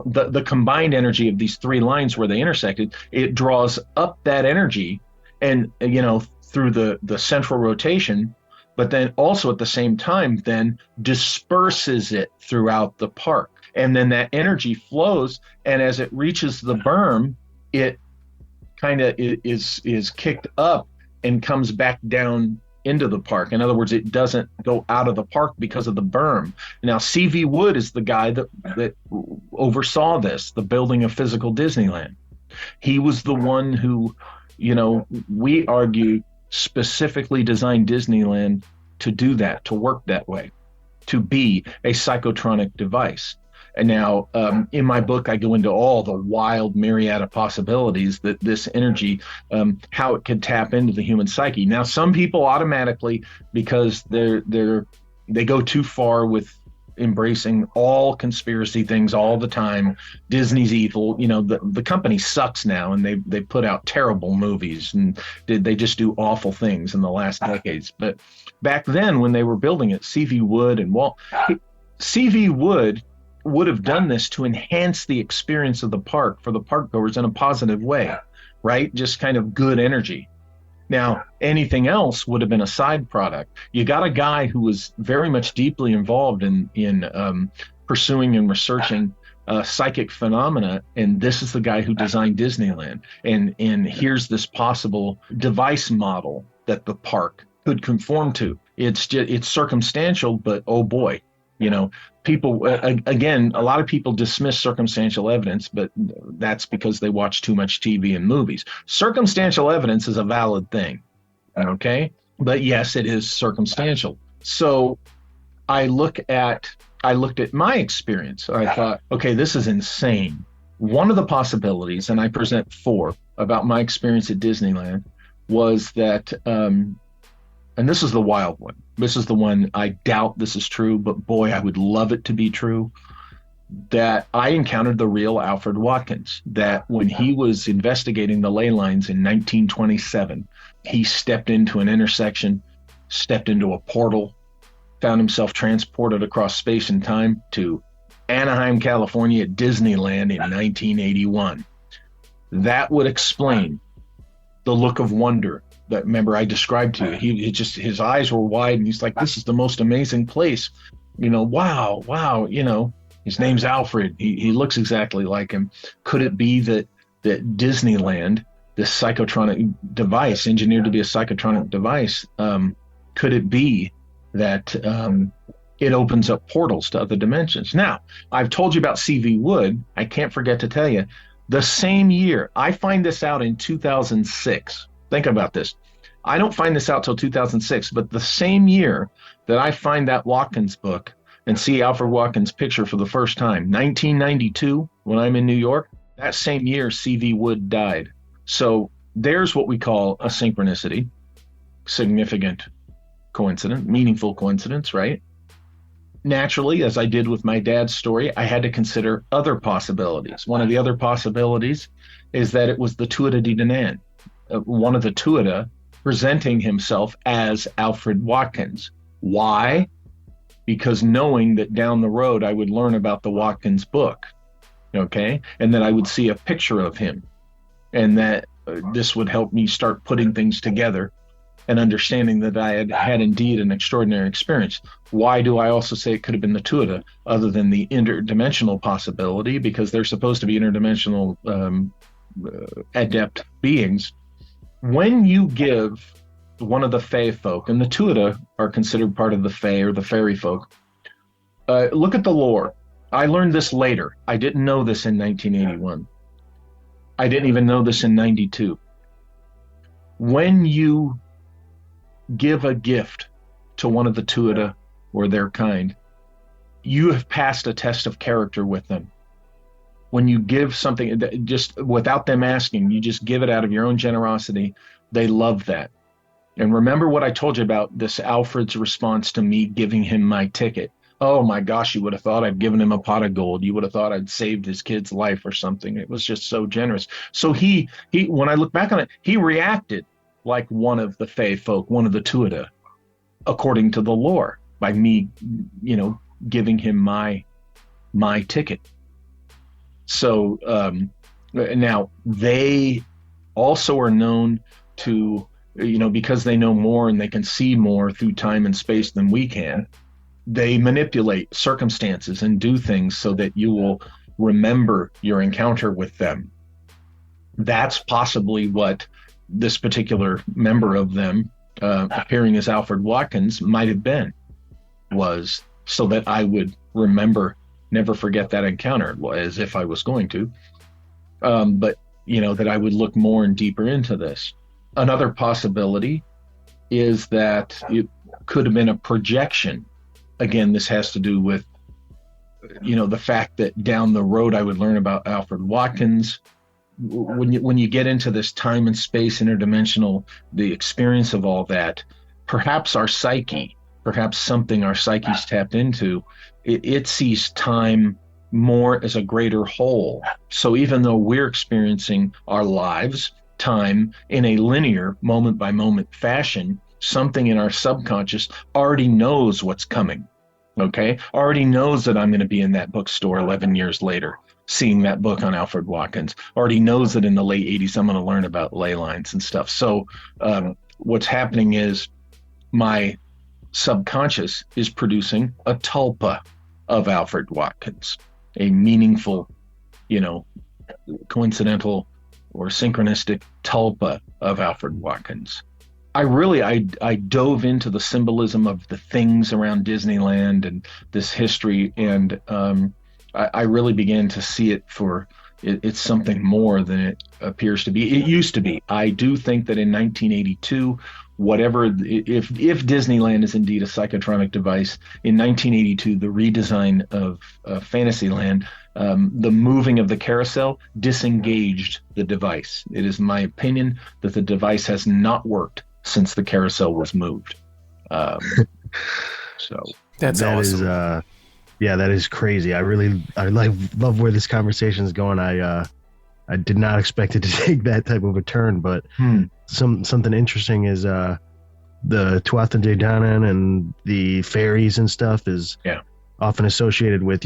the combined energy of these 3 lines where they intersected. It draws up that energy and, through the central rotation, but then also at the same time then disperses it throughout the park. And then that energy flows, and as it reaches the berm, it kind of is kicked up and comes back down into the park. In other words, it doesn't go out of the park because of the berm. Now, C.V. Wood is the guy that oversaw this, the building of physical Disneyland. He was the one who, we argue, specifically designed Disneyland to do that, to work that way, to be a psychotronic device. And now, in my book, I go into all the wild myriad of possibilities that this energy, how it could tap into the human psyche. Now, some people automatically, because they go too far with embracing all conspiracy things all the time. Disney's evil. The company sucks now, and they put out terrible movies, and they just do awful things in the last decades. But back then, when they were building it, C.V. Wood and C.V. Wood would have done this to enhance the experience of the park for the park goers in a positive way. right? Just kind of good energy. Now, anything else would have been a side product. You got a guy who was very much deeply involved in pursuing and researching psychic phenomena, and this is the guy who designed Disneyland. And here's this possible device model that the park could conform to. It's circumstantial, but oh boy, people, again, a lot of people dismiss circumstantial evidence, but that's because they watch too much TV and movies. Circumstantial evidence is a valid thing, okay? But yes, it is circumstantial. So I looked at my experience. I thought, okay, this is insane. One of the possibilities, and I present 4 about my experience at Disneyland, was that, and this is the wild one. This is the one I doubt this is true, but boy, I would love it to be true, that I encountered the real Alfred Watkins, that when he was investigating the ley lines in 1927, he stepped into an intersection, stepped into a portal, found himself transported across space and time to Anaheim, California at Disneyland in 1981. That would explain the look of wonder that, remember, I described to you. His eyes were wide, and he's like, this is the most amazing place. Wow. His name's Alfred. He looks exactly like him. Could it be that Disneyland, this psychotronic device, engineered to be a psychotronic device, could it be that it opens up portals to other dimensions? Now, I've told you about C.V. Wood. I can't forget to tell you, the same year, I find this out in 2006. Think about this. I don't find this out till 2006, but the same year that I find that Watkins book and see Alfred Watkins' picture for the first time, 1992, when I'm in New York, that same year, C.V. Wood died. So there's what we call a synchronicity, significant coincidence, meaningful coincidence, right? Naturally, as I did with my dad's story, I had to consider other possibilities. One of the other possibilities is that it was the Tuatha Dé Danann, one of the Tuatha presenting himself as Alfred Watkins. Why? Because knowing that down the road I would learn about the Watkins book, okay? And that I would see a picture of him, and that this would help me start putting things together and understanding that I had indeed an extraordinary experience. Why do I also say it could have been the Tuatha, other than the interdimensional possibility? Because they're supposed to be interdimensional adept beings. When you give one of the Fae folk, and the Tuatha are considered part of the Fae or the fairy folk, look at the lore. I learned this later. I didn't know this in 1981. I didn't even know this in 92. When you give a gift to one of the Tuatha or their kind, you have passed a test of character with them. When you give something just without them asking, you just give it out of your own generosity, they love that. And remember what I told you about this Alfred's response to me giving him my ticket. Oh my gosh, you would have thought I'd given him a pot of gold. You would have thought I'd saved his kid's life or something. It was just so generous. So he when I look back on it, he reacted like one of the Fae folk, one of the Tuatha, according to the lore, by me, giving him my ticket. So now they also are known to, because they know more and they can see more through time and space than we can, they manipulate circumstances and do things so that you will remember your encounter with them. That's possibly what this particular member of them, appearing as Alfred Watkins, might have been, was so that I would remember, never forget that encounter, as if I was going to. But, that I would look more and deeper into this. Another possibility is that it could have been a projection. Again, this has to do with, the fact that down the road I would learn about Alfred Watkins. When you get into this time and space interdimensional, the experience of all that, perhaps our psyche, perhaps something our psyche's tapped into, it sees time more as a greater whole. So even though we're experiencing our lives, time, in a linear, moment by moment fashion, something in our subconscious already knows what's coming, okay? Already knows that I'm going to be in that bookstore 11 years later. seeing that book on Alfred Watkins, already knows that in the late 80s I'm going to learn about ley lines and stuff. So what's happening is my subconscious is producing a tulpa of Alfred Watkins, a meaningful, coincidental or synchronistic tulpa of Alfred Watkins. I dove into the symbolism of the things around Disneyland and this history, and I really began to see it for it's something more than it appears to be. It used to be. I do think that in 1982, if Disneyland is indeed a psychotronic device, in 1982, the redesign of Fantasyland, the moving of the carousel disengaged the device. It is my opinion that the device has not worked since the carousel was moved. So that's awesome. That is crazy. I love where this conversation is going. I did not expect it to take that type of a turn, but something interesting is the Tuatha Dé Danann and the fairies and stuff is often associated with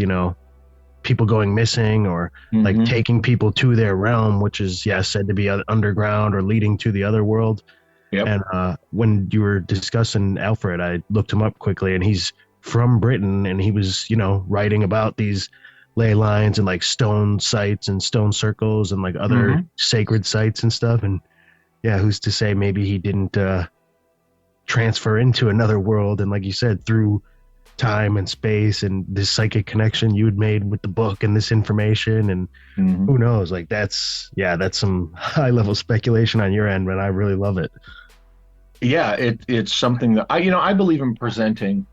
people going missing or like taking people to their realm, which is said to be underground or leading to the other world. Yep. And when you were discussing Alfred, I looked him up quickly, and he's from Britain, and he was, writing about these ley lines and like stone sites and stone circles and like other sacred sites and stuff. And who's to say maybe he didn't transfer into another world, and like you said, through time and space and this psychic connection you had made with the book and this information, and who knows, like that's some high level speculation on your end, but I really love it. It's something that I believe in presenting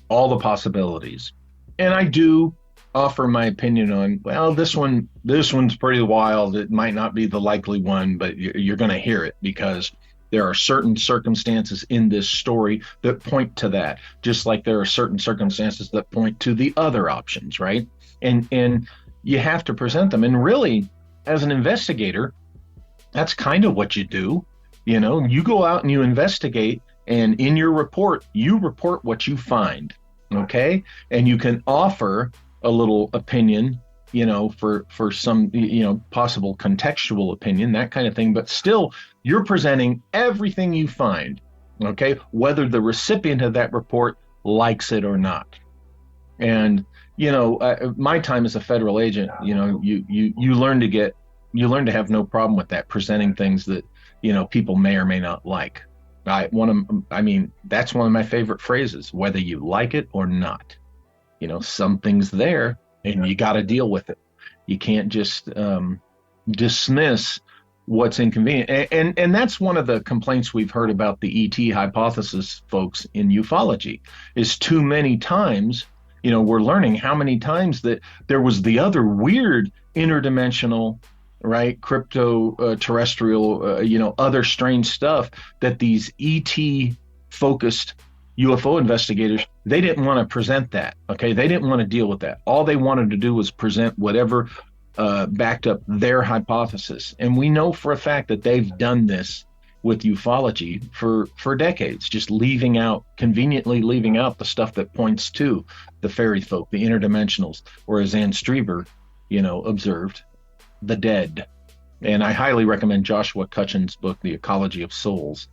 all the possibilities, and I do offer my opinion on, well, this one's pretty wild. It might not be the likely one, but you're going to hear it because there are certain circumstances in this story that point to that, just like there are certain circumstances that point to the other options, right? And you have to present them. And really, as an investigator, that's kind of what you do. You go out and you investigate, and in your report, you report what you find, okay? And you can offer a little opinion, for some, possible contextual opinion, that kind of thing. But still, you're presenting everything you find, okay? Whether the recipient of that report likes it or not. And, my time as a federal agent, you learn to have no problem with that, presenting things that, people may or may not like. That's one of my favorite phrases, whether you like it or not. Something's there and you got to deal with it. You can't just dismiss what's inconvenient. And that's one of the complaints we've heard about the ET hypothesis, folks, in ufology, is too many times, we're learning how many times that there was the other weird interdimensional, right, crypto terrestrial, other strange stuff that these ET focused UFO investigators, they didn't want to present that. Okay, they didn't want to deal with that. All they wanted to do was present whatever backed up their hypothesis. And we know for a fact that they've done this with ufology for decades, just conveniently leaving out the stuff that points to the fairy folk, the interdimensionals, or as Ann Strieber, observed, the dead. And I highly recommend Joshua Cutchin's book, The Ecology of Souls,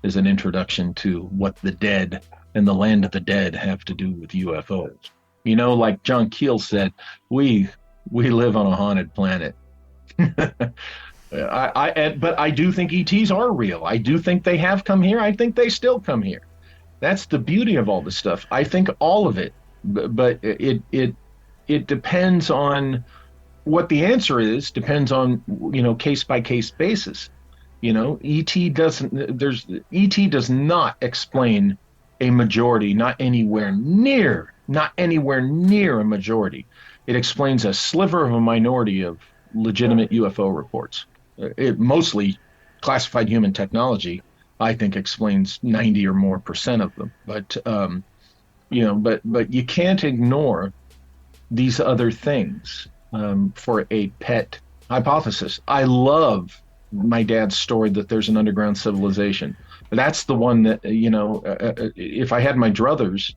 as an introduction to what the dead and the land of the dead have to do with UFOs. Like John Keel said, we live on a haunted planet. But I do think ETs are real. I do think they have come here. I think they still come here. That's the beauty of all this stuff. I think all of it, but it depends on what the answer is, depends on, case by case basis. ET does not explain a majority, not anywhere near a majority. It explains a sliver of a minority of legitimate UFO reports. It mostly classified human technology, I think, explains 90 or more % of them. But but you can't ignore these other things for a pet hypothesis. I love my dad's story that there's an underground civilization. That's the one that, if I had my druthers,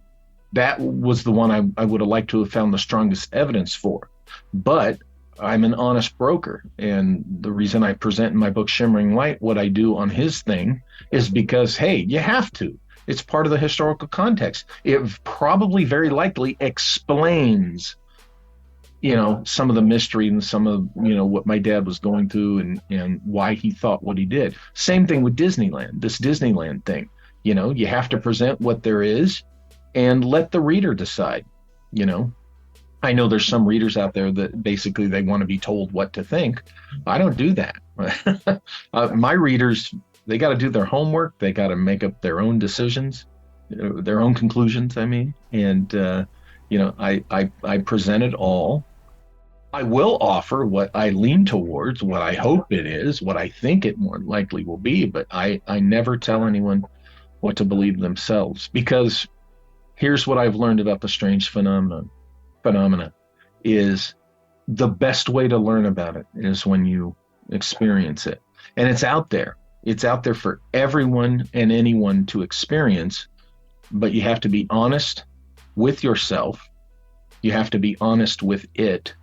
that was the one I would have liked to have found the strongest evidence for. But I'm an honest broker. And the reason I present in my book, Shimmering Light, what I do on his thing is because, hey, you have to. It's part of the historical context. It probably very likely explains, some of the mystery and some of, what my dad was going through and why he thought what he did. Same thing with Disneyland, this Disneyland thing. You have to present what there is and let the reader decide. I know there's some readers out there that basically they want to be told what to think. I don't do that. My readers, they got to do their homework. They got to make up their own decisions, their own conclusions, I mean. And, I present it all. I will offer what I lean towards, what I hope it is, what I think it more likely will be, but I never tell anyone what to believe themselves, because here's what I've learned about the strange phenomena is the best way to learn about it is when you experience it. And it's out there. It's out there for everyone and anyone to experience, but you have to be honest with yourself. You have to be honest with it.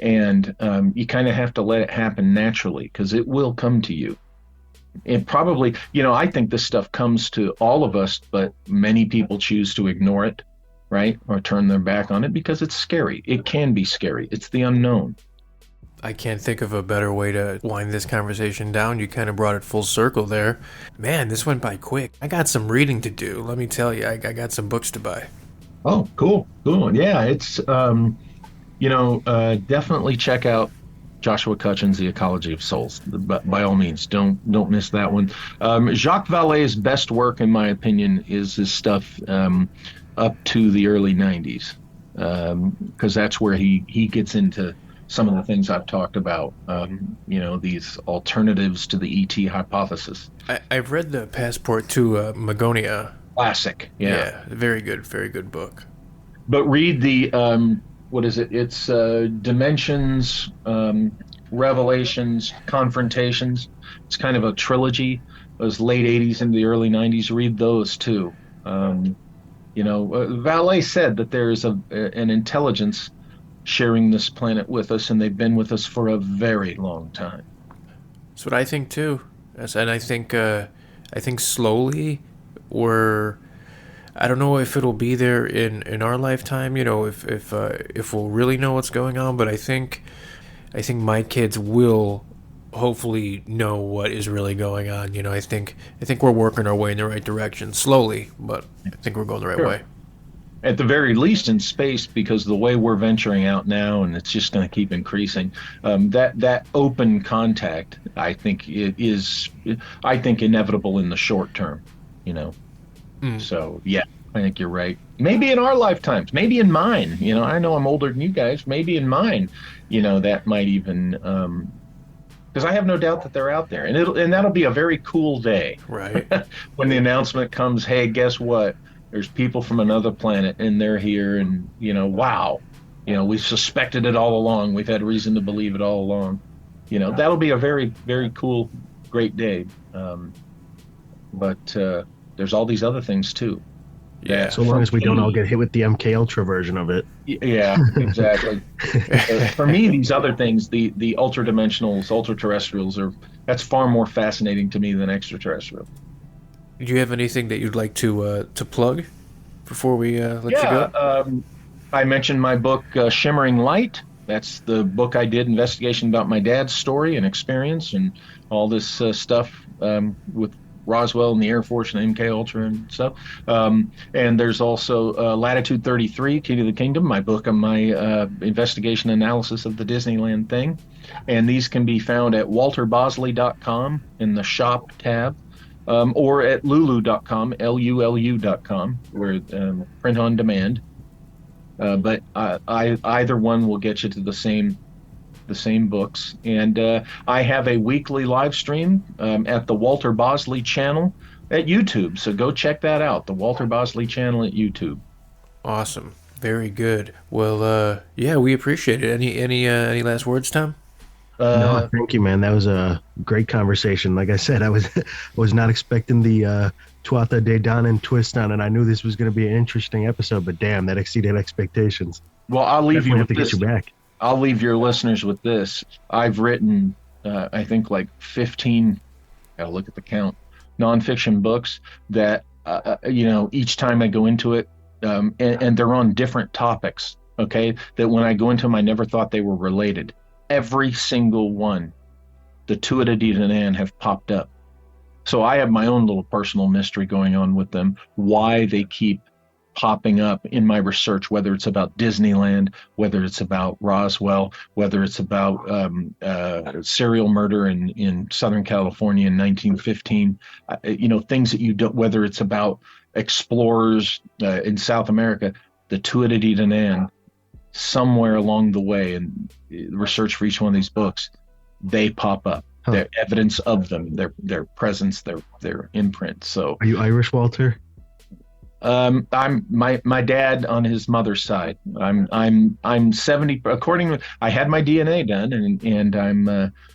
And you kind of have to let it happen naturally, because it will come to you. It probably, I think this stuff comes to all of us, but many people choose to ignore it, right? Or turn their back on it because it's scary. It can be scary. It's the unknown. I can't think of a better way to wind this conversation down. You kind of brought it full circle there. Man, this went by quick. I got some reading to do. Let me tell you, I got some books to buy. Oh, cool. Yeah, it's, definitely check out Joshua Cutchin's The Ecology of Souls. By all means, don't miss that one. Jacques Vallée's best work, in my opinion, is his stuff up to the early 90s, because that's where he gets into some of the things I've talked about, these alternatives to the ET hypothesis. I've read The Passport to Magonia. Classic, yeah. Very good book. But read the, what is it? It's Dimensions, Revelations, Confrontations. It's kind of a trilogy. Those late 80s into the early 90s. Read those too. Vallée said that there is an intelligence sharing this planet with us, and they've been with us for a very long time. That's what I think too. And I think slowly, or I don't know if it'll be there in our lifetime, if we'll really know what's going on, but I think my kids will hopefully know what is really going on. I think we're working our way in the right direction, slowly, but I think we're going the right way. At the very least in space, because the way we're venturing out now, and it's just going to keep increasing, that open contact, I think it is, inevitable in the short term, So, yeah, I think you're right. Maybe in our lifetimes, maybe in mine, I know I'm older than you guys, maybe in mine, that might even, because I have no doubt that they're out there, and that'll be a very cool day. Right. When the announcement comes, hey, guess what? There's people from another planet, and they're here, and, wow. We've suspected it all along. We've had reason to believe it all along. That'll be a very, very cool, great day. But there's all these other things, too. Yeah. So long as we don't all get hit with the MK Ultra version of it. Yeah, exactly. For me, these other things, the ultra-dimensionals, ultra-terrestrials, that's far more fascinating to me than extraterrestrial. Do you have anything that you'd like to plug before we let you go? I mentioned my book, Shimmering Light. That's the book I did, investigation about my dad's story and experience and all this stuff with Roswell and the Air Force and MK Ultra and stuff. And there's also Latitude 33, Key to the Kingdom, my book on my investigation analysis of the Disneyland thing. And these can be found at walterbosley.com in the shop tab. Or at lulu.com, LULU.com, where print on demand. But either one will get you to the same books. And I have a weekly live stream at the Walter Bosley channel at YouTube. So go check that out, the Walter Bosley channel at YouTube. Awesome. Very good. Well, yeah, we appreciate it. Any last words, Tom? No, thank you, man. That was a great conversation. Like I said, I was not expecting the Tuatha Dé Danann twist on it. I knew this was going to be an interesting episode, but damn, that exceeded expectations. Well, I'll leave you with to this. Get you back. I'll leave your listeners with this. I've written, I think, like 15. Gotta look at the count. Nonfiction books that each time I go into it, and they're on different topics. Okay, that when I go into them, I never thought they were related. Every single one, the Tuatha Dé Danann have popped up. So I have my own little personal mystery going on with them, why they keep popping up in my research, whether it's about Disneyland, whether it's about Roswell, whether it's about serial murder in Southern California in 1915, things that you don't, whether it's about explorers in South America, the Tuatha Dé Danann, somewhere along the way in research for each one of these books, they pop up. Their evidence of them, their presence, their imprint. So, are you Irish, Walter? I'm my dad on his mother's side. I'm 70. According, I had my DNA done, and I'm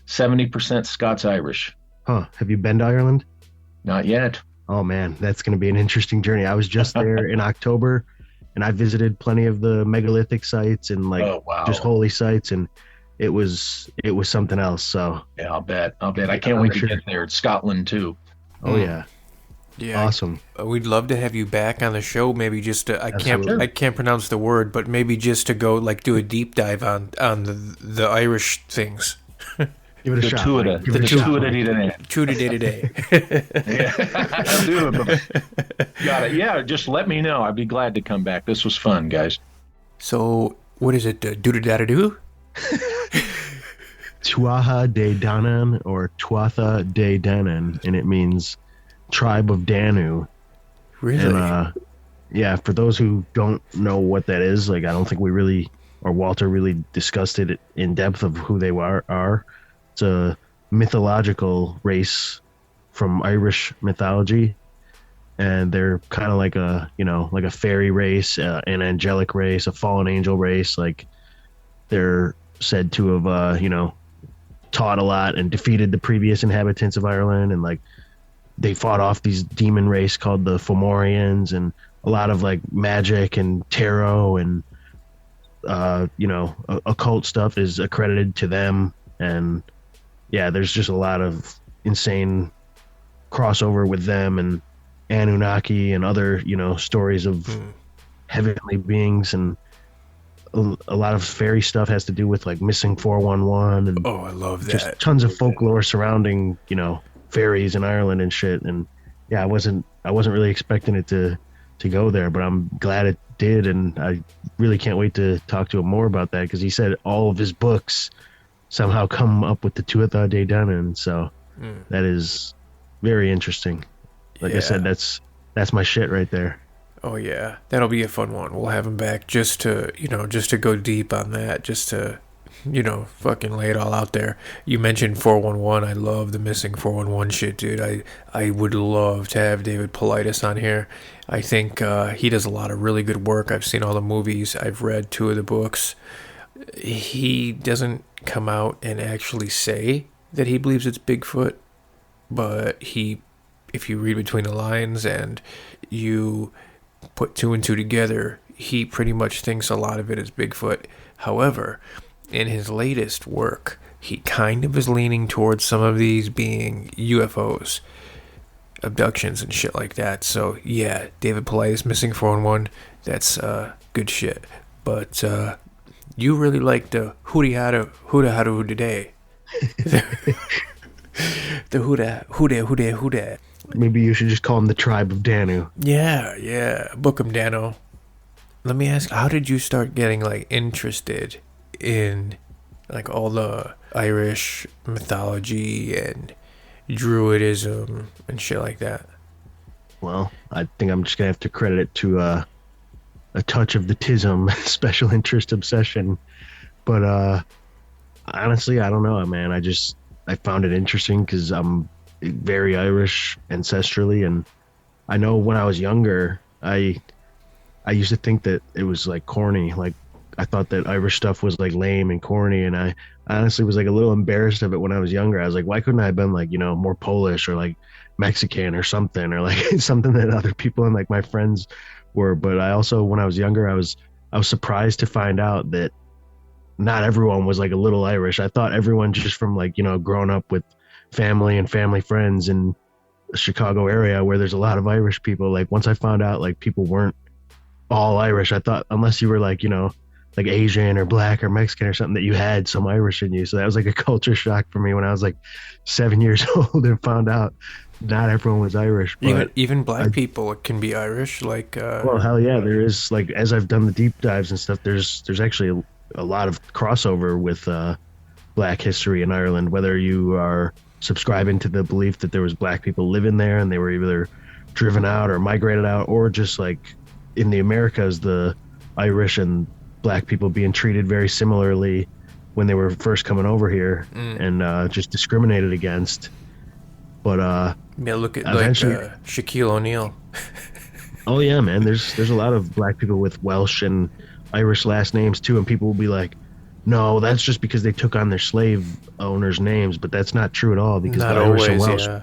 70% Scots-Irish. Huh? Have you been to Ireland? Not yet. Oh man, that's going to be an interesting journey. I was just there in October, and I visited plenty of the megalithic sites and just holy sites, and it was something else. So yeah, I'll bet. I can't wait to get there. It's Scotland too. Oh yeah. Yeah, awesome. We'd love to have you back on the show. Maybe just to, I can't pronounce the word, but maybe just to go do a deep dive on the Irish things. Give it a shot. Tuatha Dé Danann. Tuatha Dé Danann. Got it. Yeah, just let me know. I'd be glad to come back. This was fun, guys. So what is it? Do? Tuatha Dé Danann or Tuatha Dé Danann, and it means tribe of Danu. Really? And, yeah, for those who don't know what that is, I don't think we really, or Walter really discussed it in depth of who they are. It's a mythological race from Irish mythology, and they're kind of like a fairy race, an angelic race, a fallen angel race. They're said to have, taught a lot and defeated the previous inhabitants of Ireland, and they fought off these demon race called the Fomorians, and a lot of magic and tarot and occult stuff is accredited to them. And yeah, there's just a lot of insane crossover with them and Anunnaki and other stories of heavenly beings, and a lot of fairy stuff has to do with missing 411 and I love that. Just tons of folklore surrounding fairies in Ireland and shit. And yeah, I wasn't really expecting it to go there, but I'm glad it did, and I really can't wait to talk to him more about that, because he said all of his books somehow come up with the Tuatha Dé Danann, so that is very interesting. I said, that's my shit right there. Oh yeah, that'll be a fun one. We'll have him back just to go deep on that, just to fucking lay it all out there. You mentioned 411. I love the missing 411 shit, dude. I would love to have David Paulides on here. I think he does a lot of really good work. I've seen all the movies. I've read 2 of the books. He doesn't come out and actually say that he believes it's Bigfoot, but if you read between the lines and you put 2 and 2 together, he pretty much thinks a lot of it is Bigfoot. However, in his latest work, he kind of is leaning towards some of these being UFOs, abductions and shit like that. So yeah, David Paulides missing 411, that's good shit. But you really like the Huda today. The Huda. Maybe you should just call him the tribe of Danu. Yeah. Book him, Dano. Let me ask, how did you start getting interested in all the Irish mythology and druidism and shit like that? Well, I think I'm just gonna have to credit it to a touch of the tism, special interest obsession. But honestly, I don't know, man. I found it interesting because I'm very Irish ancestrally, and I know when I was younger, I used to think that it was corny. I thought that Irish stuff was lame and corny, and I honestly was a little embarrassed of it when I was younger. I was why couldn't I have been more Polish or Mexican or something, or something that other people and my friends were. But I also, when I was younger, I was surprised to find out that not everyone was like a little Irish. I thought everyone just from like, growing up with family and family friends in the Chicago area where there's a lot of Irish people. Like once I found out like people weren't all Irish, I thought unless you were like, like Asian or black or Mexican or something, that you had some Irish in you. So that was like a culture shock for me when I was like 7 years old and found out not everyone was Irish. But even black people can be Irish. Like, well, hell yeah, there is. Like as I've done the deep dives and stuff, there's actually a lot of crossover with black history in Ireland. Whether you are subscribing to the belief that there was black people living there and they were either driven out or migrated out, or just like in the Americas, the Irish and black people being treated very similarly when they were first coming over here and just discriminated against. But yeah, look at like Shaquille O'Neal. Oh yeah, man. There's a lot of black people with Welsh and Irish last names too, and people will be like, "No, that's just because they took on their slave owners' names," but that's not true at all, because not the Irish and always, Welsh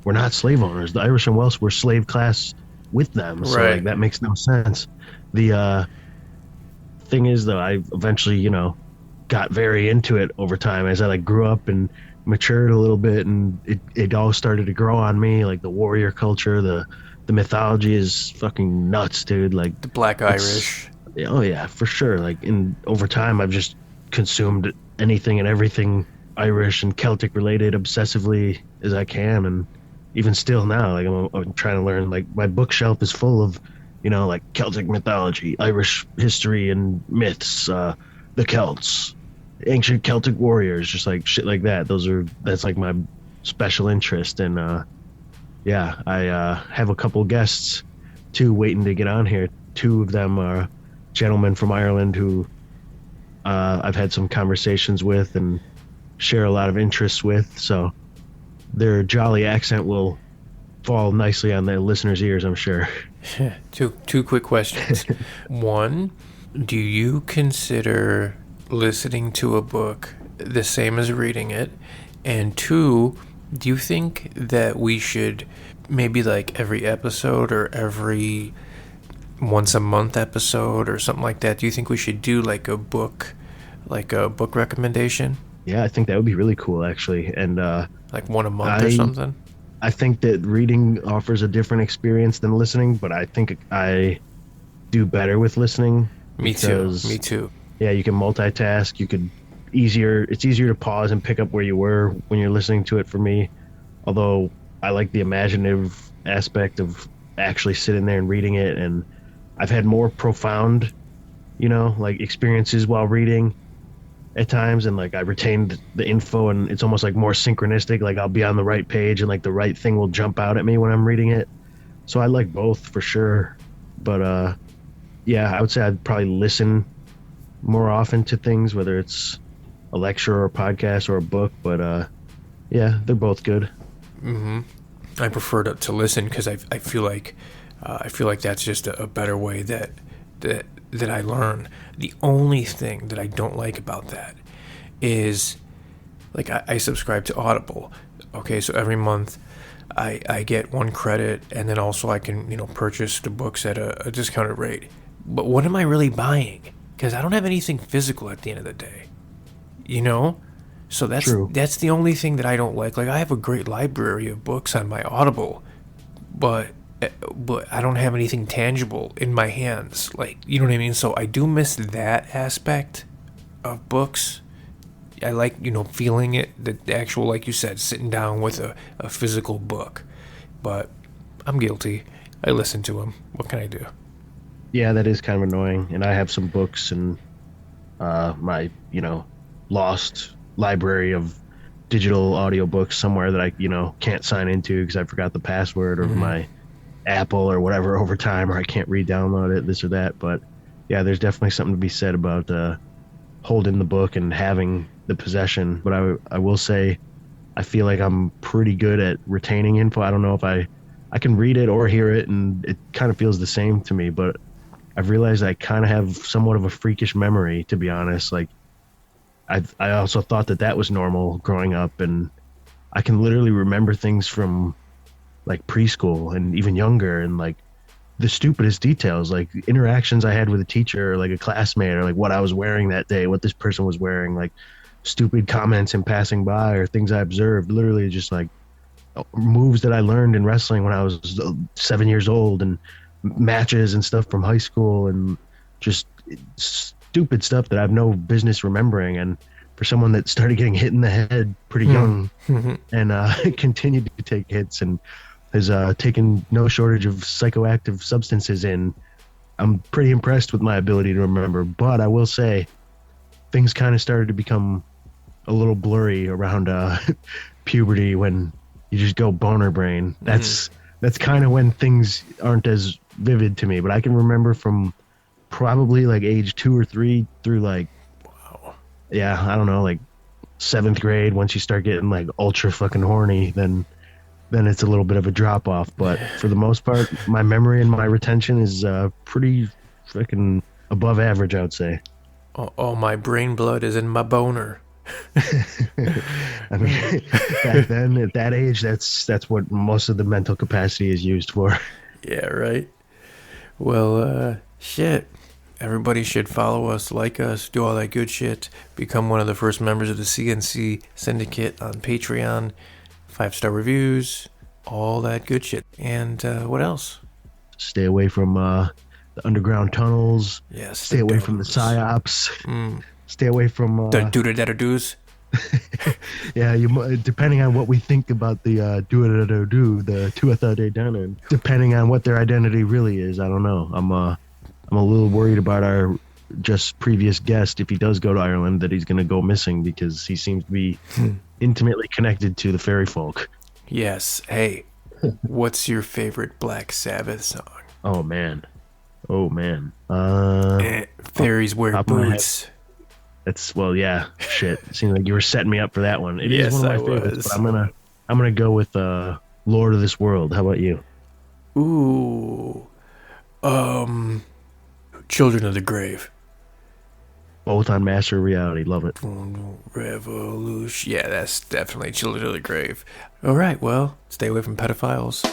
we're not slave owners. The Irish and Welsh were slave class with them, so like that makes no sense. The thing is, though, I eventually, got very into it over time as I like grew up and matured a little bit, and it all started to grow on me. Like the warrior culture, the mythology is fucking nuts, dude. Like the Black Irish. Oh yeah, for sure. Like over time, I've just consumed anything and everything Irish and Celtic related obsessively as I can, and even still now, like I'm trying to learn. Like my bookshelf is full of, like Celtic mythology, Irish history and myths, the Celts, ancient Celtic warriors, just like shit like that. That's like my special interest. And yeah, I have a couple guests too waiting to get on here. Two of them are gentlemen from Ireland who I've had some conversations with and share a lot of interests with. So their jolly accent will fall nicely on the listeners' ears, I'm sure. Two quick questions. One, do you consider listening to a book the same as reading it? And two, do you think that we should maybe like every episode or every once a month episode or something like that, do you think we should do like a book recommendation? Yeah, I think that would be really cool, actually. And like one a month or something. I think that reading offers a different experience than listening, but I think I do better with listening. Me too. Yeah, you can multitask. It's easier to pause and pick up where you were when you're listening to it for me. Although I like the imaginative aspect of actually sitting there and reading it, and I've had more profound, like experiences while reading at times, and like I retained the info, and it's almost like more synchronistic. Like I'll be on the right page and like the right thing will jump out at me when I'm reading it. So I like both for sure. But yeah, I would say I'd probably listen more often to things, whether it's a lecture or a podcast or a book. But yeah, they're both good. I prefer to listen because I feel like that's just a better way that I learn. The only thing that I don't like about that is, like, I subscribe to Audible. Okay, so every month I get 1 credit, and then also I can purchase the books at a discounted rate. But what am I really buying? Because I don't have anything physical at the end of the day. So that's True. That's the only thing that I don't like. Like I have a great library of books on my Audible, but I don't have anything tangible in my hands. Like, you know what I mean? So I do miss that aspect of books. I like, feeling it, the actual, like you said, sitting down with a physical book. But I'm guilty. I listen to them. What can I do? Yeah, that is kind of annoying. And I have some books in my, lost library of digital audiobooks somewhere that I, can't sign into because I forgot the password or my Apple or whatever over time, or I can't re-download it, this or that. But yeah, there's definitely something to be said about holding the book and having the possession. But I will say I feel like I'm pretty good at retaining info. I don't know if I can read it or hear it, and it kind of feels the same to me, but I've realized I kind of have somewhat of a freakish memory, to be honest. Like I also thought that was normal growing up, and I can literally remember things from like preschool and even younger, and like the stupidest details, like interactions I had with a teacher or like a classmate, or like what I was wearing that day, what this person was wearing, like stupid comments in passing by or things I observed, literally just like moves that I learned in wrestling when I was 7 years old, and matches and stuff from high school, and just stupid stuff that I have no business remembering. And for someone that started getting hit in the head pretty young and continued to take hits and has taken no shortage of psychoactive substances in, I'm pretty impressed with my ability to remember. But I will say things kind of started to become a little blurry around puberty, when you just go boner brain. That's kind of when things aren't as vivid to me. But I can remember from probably like age 2 or 3 through like, I don't know, like 7th grade. Once you start getting like ultra fucking horny, then it's a little bit of a drop off. But for the most part, my memory and my retention is pretty freaking above average, I would say. All my brain blood is in my boner. I mean, back then at that age, that's what most of the mental capacity is used for. Yeah, right. Well, shit. Everybody should follow us, like us, do all that good shit. Become one of the first members of the CNC Syndicate on Patreon. 5-star reviews, all that good shit. And what else? Stay away from the underground tunnels. Yes. Stay away from the psyops. Stay away from the do-da-da-da-doos. Yeah, depending on what we think about the do-da-da-da-do, the Tuatha Dé Danann, depending on what their identity really is, I don't know. I'm a little worried about our just previous guest, if he does go to Ireland, that he's going to go missing, because he seems to be intimately connected to the fairy folk. Yes. Hey, what's your favorite Black Sabbath song? Oh man. Fairies wear boots. That's, well, yeah. Shit. It seems like you were setting me up for that one. It is Yes, one of my I favorites, was. but I'm gonna go with Lord of this World. How about you? Ooh. Children of the Grave. Both on Master of Reality. Love it. Revolution. Yeah, that's definitely Children of the Grave. All right, well, stay away from pedophiles.